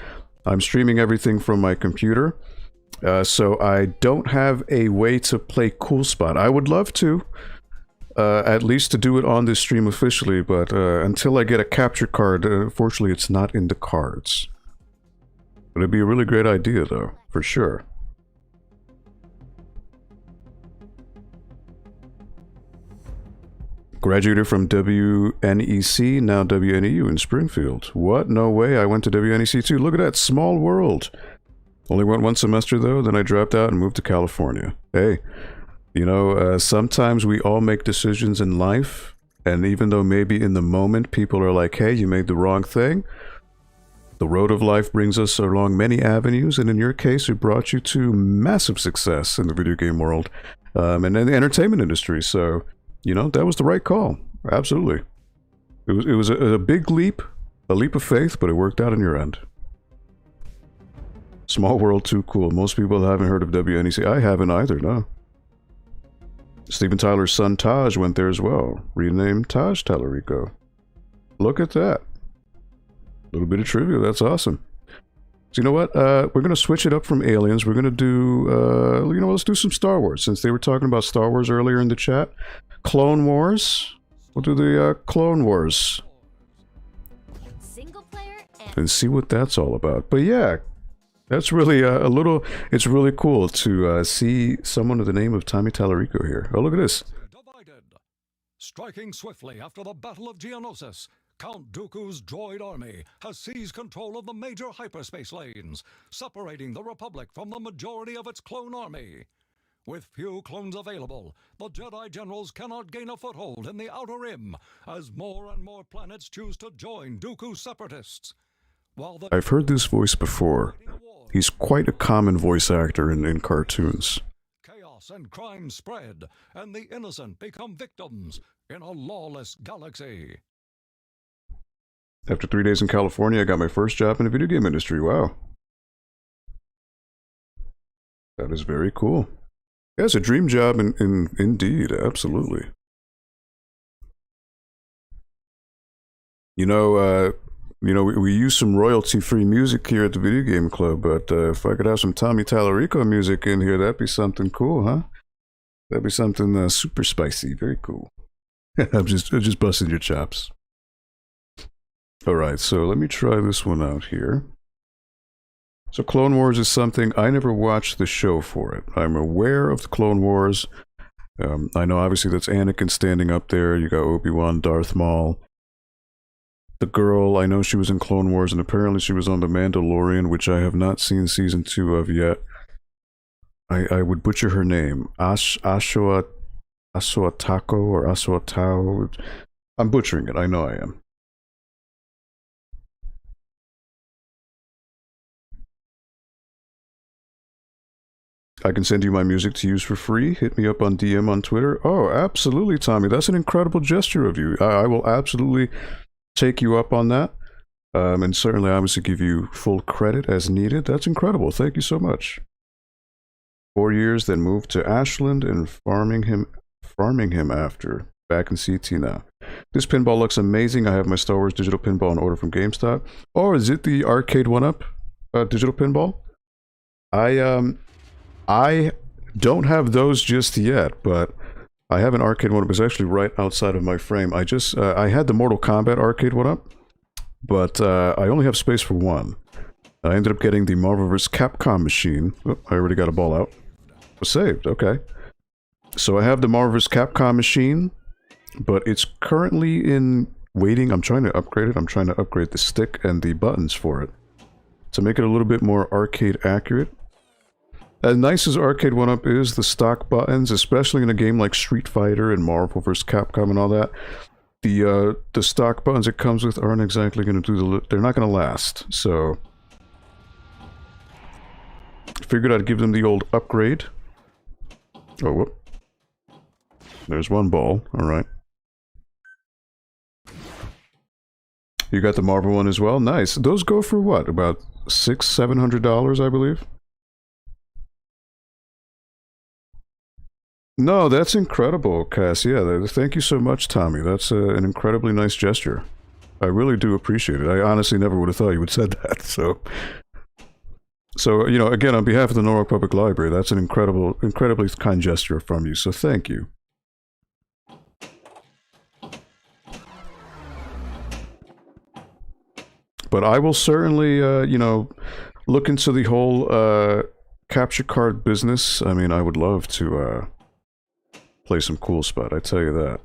I'm streaming everything from my computer, so I don't have a way to play Cool Spot. I would love to. At least to do it on this stream officially, but until I get a capture card, unfortunately it's not in the cards. But it'd be a really great idea though, for sure. Graduated from WNEC, now WNEU in Springfield. What? No way, I went to WNEC too. Look at that, small world. Only went one semester though, then I dropped out and moved to California. Hey. You know, sometimes we all make decisions in life, and even though maybe in the moment people are like, hey, you made the wrong thing, the road of life brings us along many avenues, and in your case, it brought you to massive success in the video game world, and in the entertainment industry, so, you know, that was the right call. Absolutely. It was a big leap, a leap of faith, but it worked out in your end. Small world, too cool. Most people haven't heard of WNEC. I haven't either, no. Steven Tyler's son Taj went there as well. Renamed Taj Tallarico. Look at that. A little bit of trivia. That's awesome. So you know what? We're going to switch it up from Aliens. We're going to do, you know, let's do some Star Wars. Since they were talking about Star Wars earlier in the chat. Clone Wars. We'll do the Clone Wars. Single player And see what that's all about. But yeah. That's really it's really cool to see someone with the name of Tommy Tallarico here. Oh, look at this. Divided. Striking swiftly after the Battle of Geonosis, Count Dooku's droid army has seized control of the major hyperspace lanes, separating the Republic from the majority of its clone army. With few clones available, the Jedi generals cannot gain a foothold in the Outer Rim, as more and more planets choose to join Dooku's separatists. I've heard this voice before. He's quite a common voice actor in cartoons. Chaos and crime spread, and the innocent become victims in a lawless galaxy. After 3 days in California, I got my first job in the video game industry. Wow. That is very cool. Yeah, it's a dream job indeed, absolutely. You know, we use some royalty-free music here at the Video Game Club, but if I could have some Tommy Tallarico music in here, that'd be something cool, huh? That'd be something super spicy, very cool. I'm just busting your chops. Alright, so let me try this one out here. So Clone Wars is something, I never watched the show for it. I'm aware of the Clone Wars. I know obviously that's Anakin standing up there. You got Obi-Wan, Darth Maul. The girl, I know she was in Clone Wars, and apparently she was on The Mandalorian, which I have not seen season 2 of yet. I would butcher her name. Ashoatako or Ashoatao. I'm butchering it, I know I am. I can send you my music to use for free. Hit me up on DM on Twitter. Oh, absolutely, Tommy. That's an incredible gesture of you. I will absolutely take you up on that. And certainly, obviously, give you full credit as needed. That's incredible. Thank you so much. 4 years, then moved to Ashland and farming him after. Back in CT now. This pinball looks amazing. I have my Star Wars digital pinball in order from GameStop. Oh, is it the arcade 1-up digital pinball? I don't have those just yet, but I have an arcade 1-up. It's actually right outside of my frame. I had the Mortal Kombat arcade 1-up, but I only have space for one. I ended up getting the Marvel vs. Capcom machine. Oh, I already got a ball out. It was saved, okay. So I have the Marvel vs. Capcom machine, but it's currently in waiting. I'm trying to upgrade it. I'm trying to upgrade the stick and the buttons for it to make it a little bit more arcade accurate. As nice as Arcade 1-Up is, the stock buttons, especially in a game like Street Fighter and Marvel vs. Capcom and all that, the stock buttons it comes with aren't exactly going to do they're not going to last, so figured I'd give them the old upgrade. Oh, whoop. There's one ball, alright. You got the Marvel one as well? Nice. Those go for what? About $600-700, I believe? No, that's incredible, Cass. Yeah, thank you so much, Tommy. That's an incredibly nice gesture. I really do appreciate it. I honestly never would have thought you would have said that, so... So, you know, again, on behalf of the Norwalk Public Library, that's an incredibly kind gesture from you, so thank you. But I will certainly, you know, look into the whole capture card business. I mean, I would love to play some Cool Spot, I tell you that.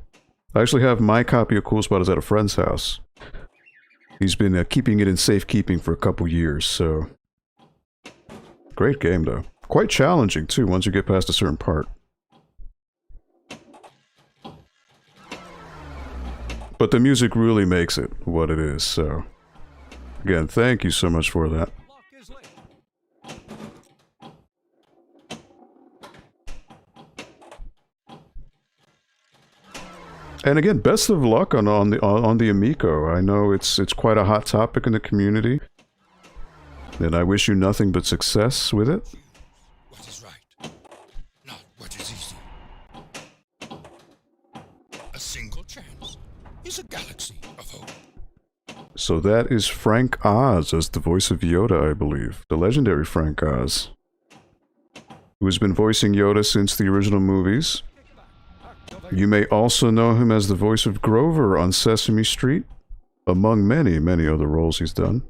I actually have my copy of Cool Spot is at a friend's house. He's been keeping it in safekeeping for a couple years, so... Great game, though. Quite challenging, too, once you get past a certain part. But the music really makes it what it is, so... Again, thank you so much for that. And again, best of luck on the Amico. I know it's quite a hot topic in the community. And I wish you nothing but success with it. What is right, not what is easy. A single chance is a galaxy of hope. So that is Frank Oz as the voice of Yoda, I believe. The legendary Frank Oz. Who has been voicing Yoda since the original movies. You may also know him as the voice of Grover on Sesame Street, among many, many other roles he's done.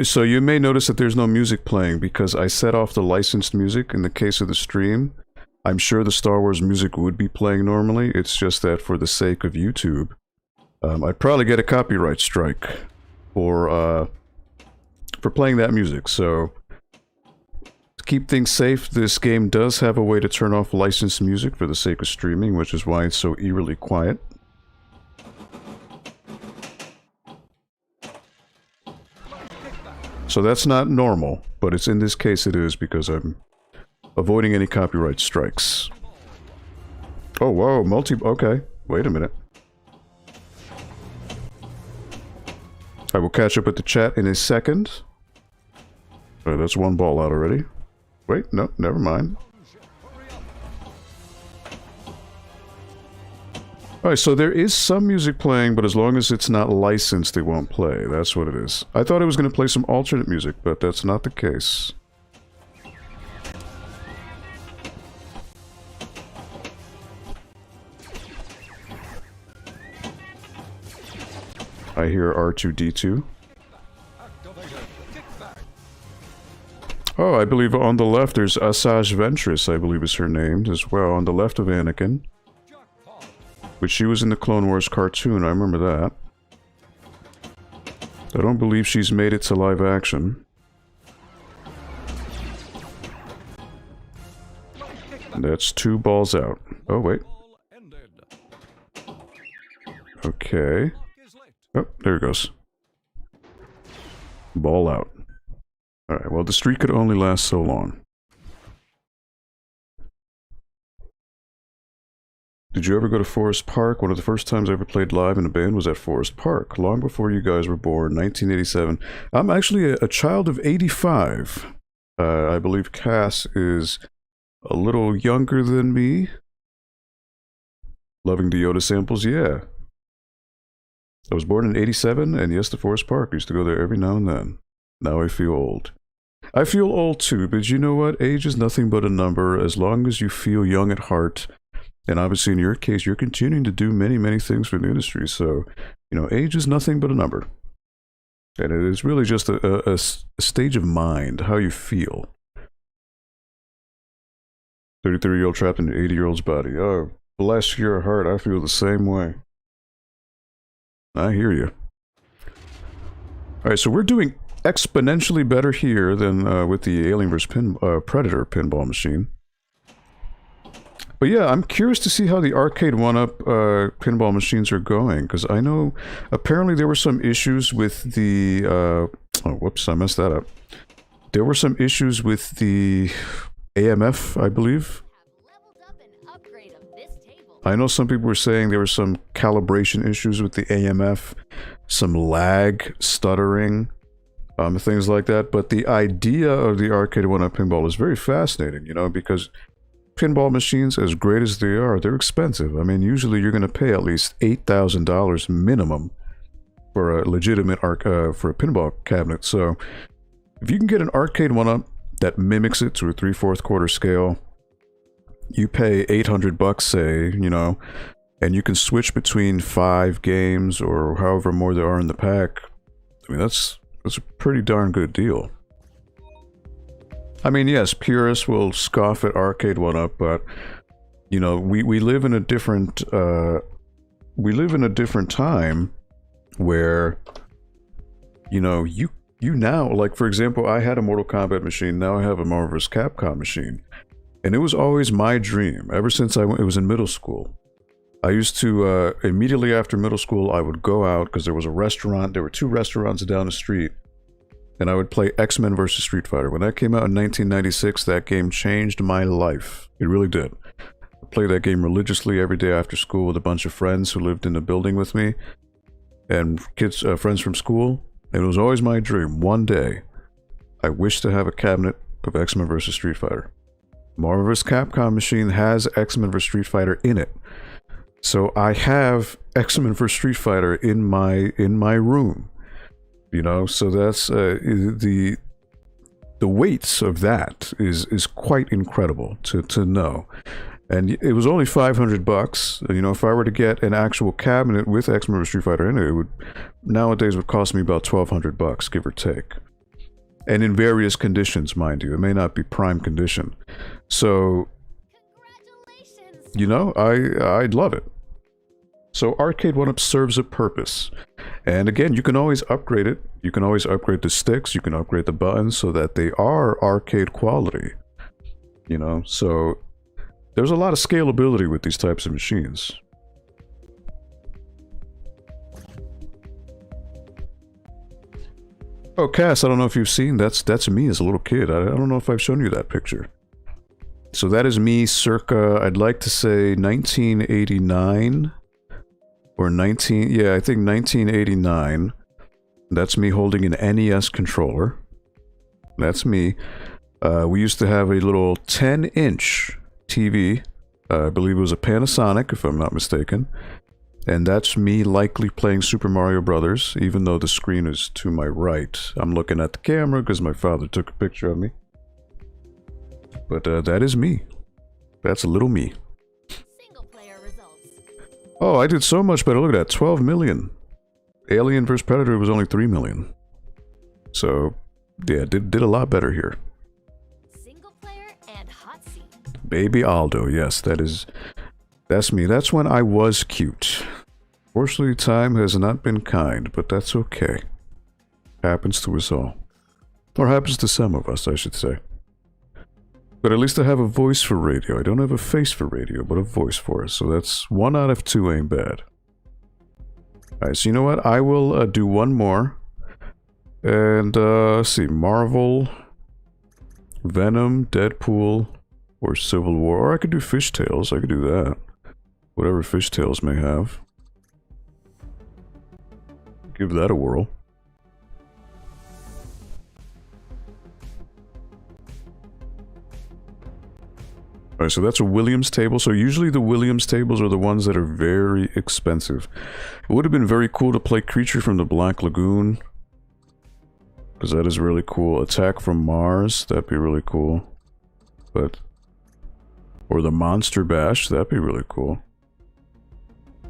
So you may notice that there's no music playing because I set off the licensed music in the case of the stream. I'm sure the Star Wars music would be playing normally, it's just that for the sake of YouTube, I'd probably get a copyright strike for playing that music, so to keep things safe, this game does have a way to turn off licensed music for the sake of streaming, which is why it's so eerily quiet. So that's not normal, but it's in this case it is because I'm avoiding any copyright strikes. Oh, whoa, okay, wait a minute. I will catch up with the chat in a second. Alright, that's one ball out already. Wait, no, never mind. Alright, so there is some music playing, but as long as it's not licensed, it won't play. That's what it is. I thought it was going to play some alternate music, but that's not the case. I hear R2-D2. Activated. Kickback. Oh, I believe on the left there's Asajj Ventress, I believe is her name, as well, on the left of Anakin. Jackpot. Which she was in the Clone Wars cartoon, I remember that. I don't believe she's made it to live action. That's 2 balls out. Oh, wait. Ball ended. Okay. Clock is lit. Oh, there it goes. Ball out. Alright, well, the streak could only last so long. Did you ever go to Forest Park? One of the first times I ever played live in a band was at Forest Park, long before you guys were born, 1987. I'm actually a child of 85. I believe Cass is a little younger than me. Loving the Yoda samples, yeah. I was born in 87, and yes, to Forest Park. I used to go there every now and then. Now I feel old. I feel old too, but you know what? Age is nothing but a number, as long as you feel young at heart. And obviously, in your case, you're continuing to do many, many things for the industry. So, you know, age is nothing but a number. And it is really just a stage of mind, how you feel. 33-year-old trapped in an 80-year-old's body. Oh, bless your heart, I feel the same way. I hear you. Alright, so we're doing exponentially better here than with the Alien vs. Predator pinball machine. But yeah, I'm curious to see how the Arcade 1-Up pinball machines are going, because I know apparently there were some issues with the... oh, whoops, I messed that up. There were some issues with the AMF, I believe. Leveled up an upgrade of this table. I know some people were saying there were some calibration issues with the AMF, some lag, stuttering, things like that. But the idea of the Arcade 1-Up pinball is very fascinating, you know, because pinball machines, as great as they are, they're expensive. I mean, usually you're going to pay at least $8,000 minimum for a legitimate for a pinball cabinet. So if you can get an Arcade 1-Up that mimics it to a 3/4 quarter scale, you pay $800, say, you know, and you can switch between 5 games or however more there are in the pack. I mean, that's a pretty darn good deal. I mean, yes, purists will scoff at Arcade 1-Up, but you know, we live in a different time where, you know, you now, like for example, I had a Mortal Kombat machine, now I have a Marvel vs. Capcom machine, and it was always my dream ever since it was in middle school. I used to immediately after middle school, I would go out because there was a restaurant. There were 2 restaurants down the street. And I would play X-Men vs. Street Fighter. When that came out in 1996, that game changed my life. It really did. I played that game religiously every day after school with a bunch of friends who lived in the building with me. And friends from school. And it was always my dream. One day, I wish to have a cabinet of X-Men vs. Street Fighter. Marvel vs. Capcom machine has X-Men vs. Street Fighter in it. So I have X-Men vs. Street Fighter in my room. You know, so that's the weights of that is quite incredible to know. And it was only $500. You know, if I were to get an actual cabinet with X-Men vs. Street Fighter in it, it would nowadays would cost me about $1,200, give or take. And in various conditions, mind you. It may not be prime condition. So, Congratulations! you know, I'd love it. So Arcade 1-Up serves a purpose. And again, you can always upgrade it. You can always upgrade the sticks. You can upgrade the buttons so that they are arcade quality. You know, so there's a lot of scalability with these types of machines. Oh, Cass, I don't know if you've seen, that's me as a little kid. I don't know if I've shown you that picture. So that is me circa, I'd like to say 1989. Or I think 1989. That's me holding an NES controller. That's me. We used to have a little 10-inch TV. I believe it was a Panasonic, if I'm not mistaken. And that's me likely playing Super Mario Brothers, even though the screen is to my right. I'm looking at the camera because my father took a picture of me. But that is me. That's a little me. Single player results. Oh, I did so much better. Look at that, 12 million. Alien vs. Predator was only 3 million. So, yeah, did a lot better here. Single player and hot seat. Baby Aldo, yes, that's me. That's when I was cute. Fortunately, time has not been kind, but that's okay. Happens to us all. Or happens to some of us, I should say. But at least I have a voice for radio. I don't have a face for radio, but a voice for it. So that's 1 out of 2 ain't bad. Alright, so you know what? I will do one more. And, let's see. Marvel, Venom, Deadpool, or Civil War. Or I could do Fishtails. I could do that. Whatever Fishtails may have. Give that a whirl. Alright, so that's a Williams table. So usually the Williams tables are the ones that are very expensive. It would have been very cool to play Creature from the Black Lagoon. Because that is really cool. Attack from Mars, that'd be really cool. But... or the Monster Bash, that'd be really cool.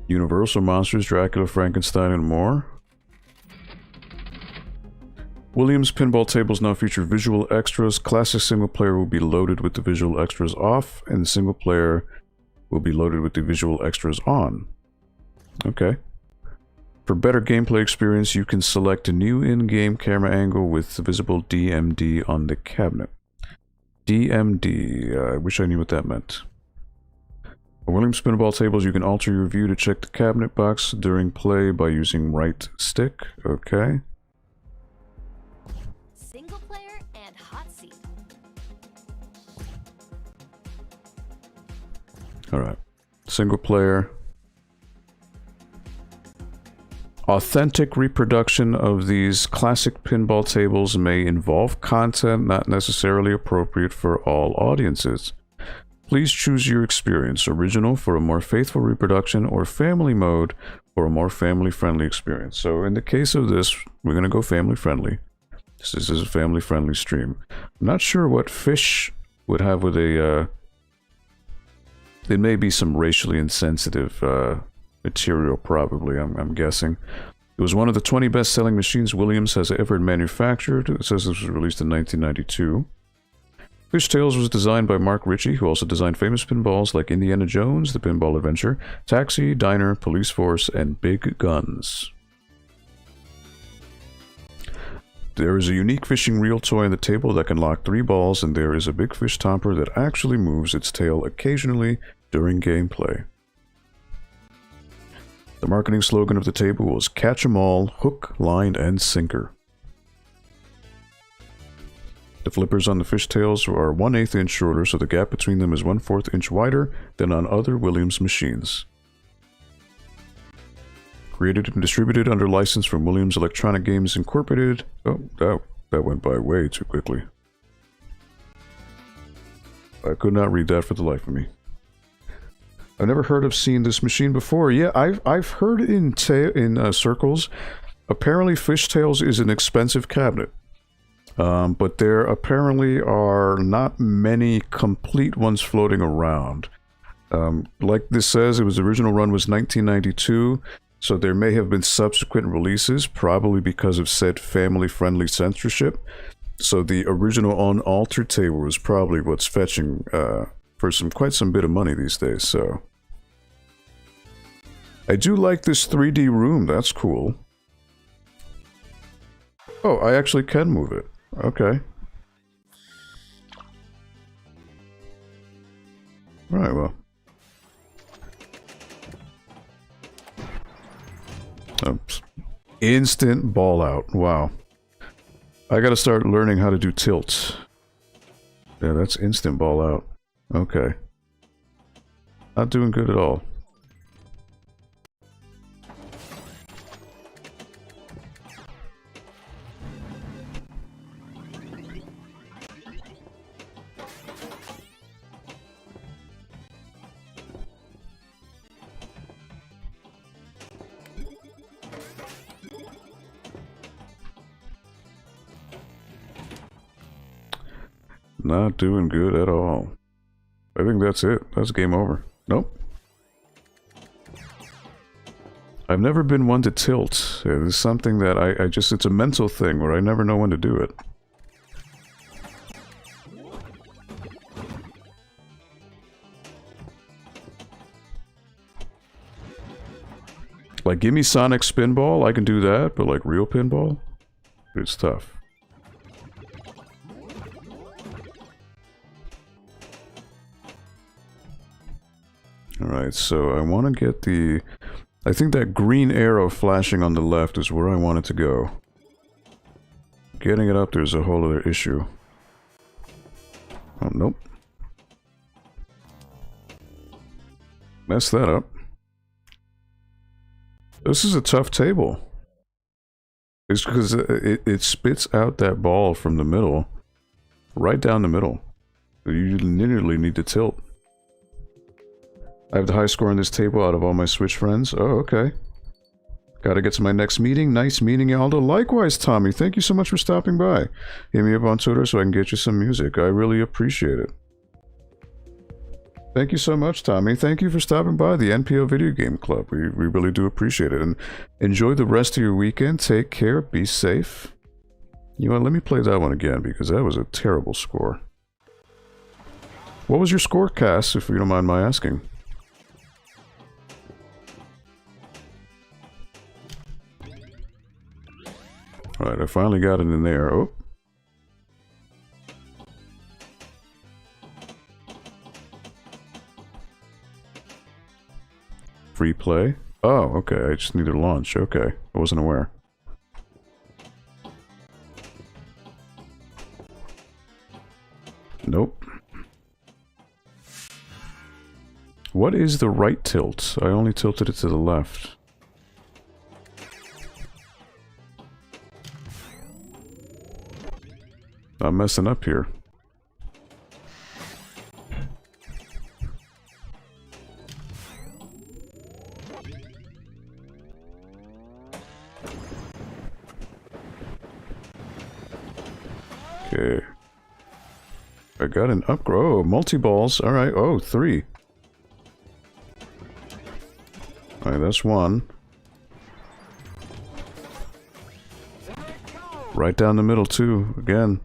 Universal Monsters, Dracula, Frankenstein, and more. Williams pinball tables now feature visual extras. Classic single player will be loaded with the visual extras off, and single player will be loaded with the visual extras on. Okay. For better gameplay experience, you can select a new in-game camera angle with the visible DMD on the cabinet. DMD, I wish I knew what that meant. On Williams pinball tables, you can alter your view to check the cabinet box during play by using right stick. Okay. Single player and hot seat. Alright. Single player. Authentic reproduction of these classic pinball tables may involve content not necessarily appropriate for all audiences. Please choose your experience, original for a more faithful reproduction, or family mode for a more family-friendly experience. So in the case of this, we're going to go family-friendly. This is a family-friendly stream. I'm not sure what Fish would have with a... There may be some racially insensitive material, probably, I'm guessing. It was one of the 20 best-selling machines Williams has ever manufactured. It says this was released in 1992. Fishtails was designed by Mark Ritchie, who also designed famous pinballs like Indiana Jones, The Pinball Adventure, Taxi, Diner, Police Force, and Big Guns. There is a unique fishing reel toy on the table that can lock 3 balls, and there is a big fish topper that actually moves its tail occasionally during gameplay. The marketing slogan of the table was "Catch 'em all, hook, line, and sinker." The flippers on the fishtails are 1/8 inch shorter, so the gap between them is 1/4 inch wider than on other Williams machines. Created and distributed under license from Williams Electronic Games Incorporated. Oh, that went by way too quickly. I could not read that for the life of me. I've never heard of seeing this machine before. Yeah, I've heard in circles. Apparently, Fishtails is an expensive cabinet, but there apparently are not many complete ones floating around. Like this says, the original run was 1992, so there may have been subsequent releases, probably because of said family-friendly censorship. So the original unaltered table is probably what's fetching for quite some bit of money these days. So I do like this 3D room. That's cool. Oh, I actually can move it. Okay. Alright, well. Oops. Instant ball out. Wow. I gotta start learning how to do tilts. Yeah, that's instant ball out. Okay. Not doing good at all. Not doing good at all. I think that's it. That's game over. Nope. I've never been one to tilt. It's something that I just, it's a mental thing where I never know when to do it. Like, give me Sonic Spinball, I can do that, but like real pinball? It's tough. Alright, so I want to get the... I think that green arrow flashing on the left is where I want it to go. Getting it up there's a whole other issue. Oh, nope. Messed that up. This is a tough table. It's because it spits out that ball from the middle. Right down the middle. You literally need to tilt. I have the highest score on this table out of all my Switch friends. Oh, okay. Gotta get to my next meeting. Nice meeting you, Aldo. Likewise, Tommy. Thank you so much for stopping by. Hit me up on Twitter so I can get you some music. I really appreciate it. Thank you so much, Tommy. Thank you for stopping by the NPL Video Game Club. We really do appreciate it. And enjoy the rest of your weekend. Take care. Be safe. You know what? Let me play that one again because that was a terrible score. What was your score, Cass, if you don't mind my asking? Alright, I finally got it in there. Oh. Free play? Oh, okay. I just needed to launch. Okay. I wasn't aware. Nope. What is the right tilt? I only tilted it to the left. I'm messing up here. Okay. I got an upgrade. Oh, multi-balls. Alright. Oh, 3. Alright, that's 1. Right down the middle, too. Again.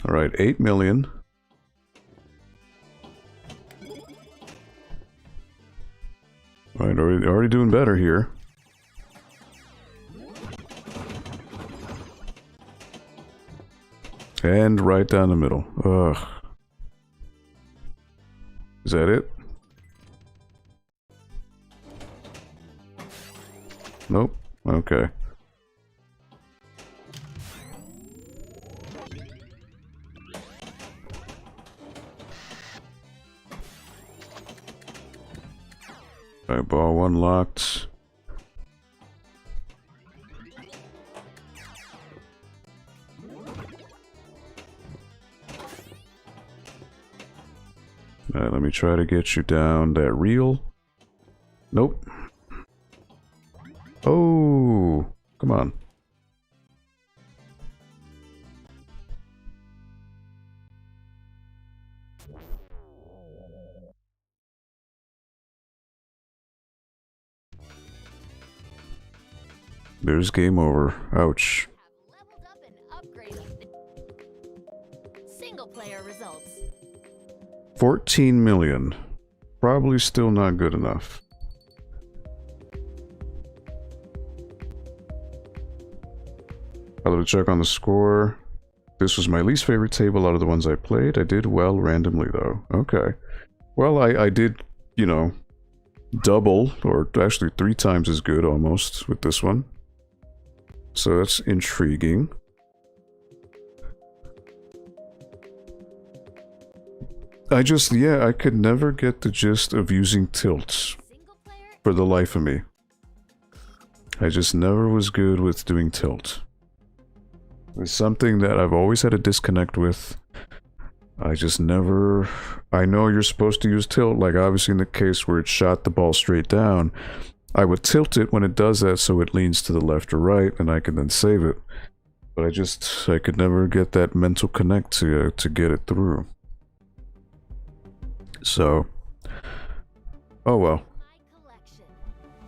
Alright, 8 million. Alright, already doing better here. And right down the middle. Ugh. Is that it? Nope. Okay. Alright, ball 1 locked. Alright, let me try to get you down that reel. Nope. Oh, come on. There's game over. Ouch. Leveled up and upgraded. Single player results. 14 million. Probably still not good enough. I'll check on the score. This was my least favorite table out of the ones I played. I did well randomly though. Okay. Well, I did, you know, double, or actually 3 times as good almost with this one. So that's intriguing. Yeah, I could never get the gist of using tilts for the life of me. I just never was good with doing tilt. It's something that I've always had a disconnect with. I just never... I know you're supposed to use tilt, like obviously in the case where it shot the ball straight down. I would tilt it when it does that so it leans to the left or right, and I can then save it. But I could never get that mental connect to get it through. So... oh well.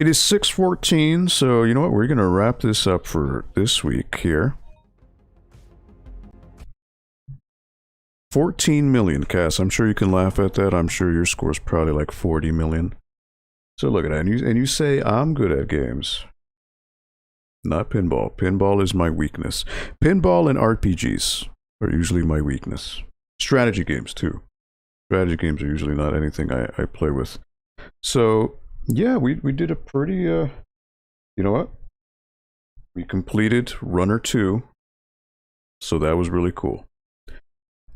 It is 6:14, so you know what? We're gonna wrap this up for this week here. 14 million, Cass. I'm sure you can laugh at that. I'm sure your score's probably like 40 million. So look at that. And you say I'm good at games. Not pinball. Pinball is my weakness. Pinball and RPGs are usually my weakness. Strategy games, too. Strategy games are usually not anything I play with. So, yeah, we did a pretty, you know what? We completed Runner 2. So that was really cool.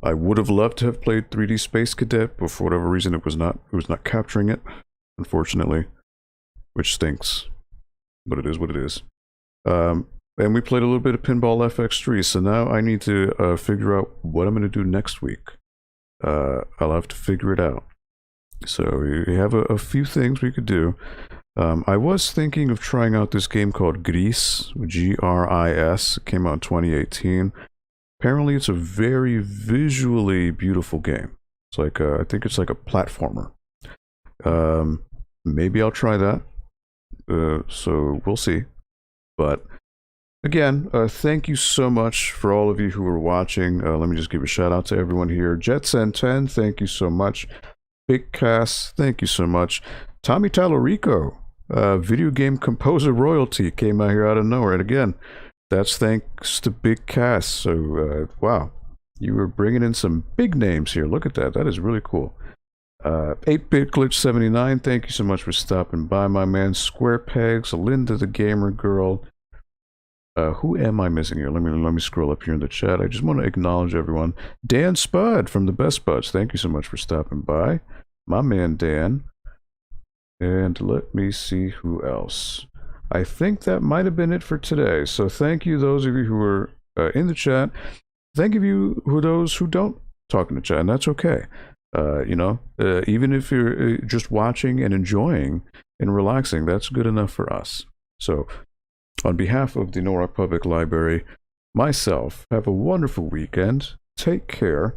I would have loved to have played 3D Space Cadet, but for whatever reason it was not capturing it, unfortunately. Which stinks. But it is what it is. And we played a little bit of Paintball Fx3, so now I need to figure out what I'm going to do next week. I'll have to figure it out. So we have a few things we could do. I was thinking of trying out this game called Gris, G-R-I-S. It came out in 2018. Apparently it's a very visually beautiful game. It's like I think it's like a platformer. Maybe I'll try that. So we'll see. But again, thank you so much for all of you who are watching. Let me just give a shout out to everyone here. Jetsen10, thank you so much. Big Cass, thank you so much. Tommy Talarico, video game composer royalty, came out here out of nowhere. And again, that's thanks to Big Cass. So, wow, you were bringing in some big names here. Look at that. That is really cool. 8-Bit Glitch 79, thank you so much for stopping by, my man. Square Pegs, Linda the Gamer Girl. Who am I missing here? Let me scroll up here in the chat. I just want to acknowledge everyone. Dan Spud from the Best Buds, thank you so much for stopping by. My man Dan. And let me see who else. I think that might have been it for today. So thank you those of you who are in the chat. Thank you who those who don't talk in the chat, and that's okay. You know, even if you're just watching and enjoying and relaxing, that's good enough for us. So, on behalf of the Norwalk Public Library, myself, have a wonderful weekend. Take care,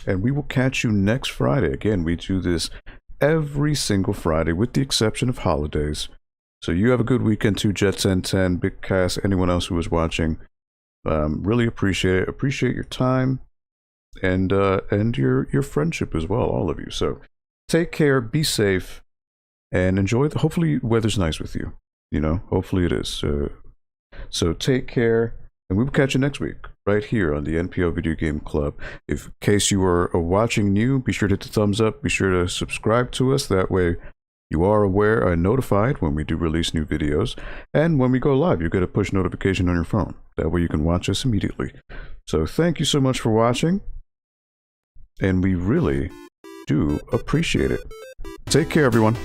and we will catch you next Friday. Again, we do this every single Friday, with the exception of holidays. So you have a good weekend too, Jetsen10, Big Cass, anyone else who is watching. Really appreciate it. Appreciate your time. And your friendship as well, all of you. So take care, be safe, and enjoy. Hopefully weather's nice with you. You know, hopefully it is. So take care, and we will catch you next week right here on the NPL Video Game Club. In case you are watching new, be sure to hit the thumbs up. Be sure to subscribe to us. That way you are aware and notified when we do release new videos. And when we go live, you get a push notification on your phone. That way you can watch us immediately. So thank you so much for watching. And we really do appreciate it. Take care, everyone.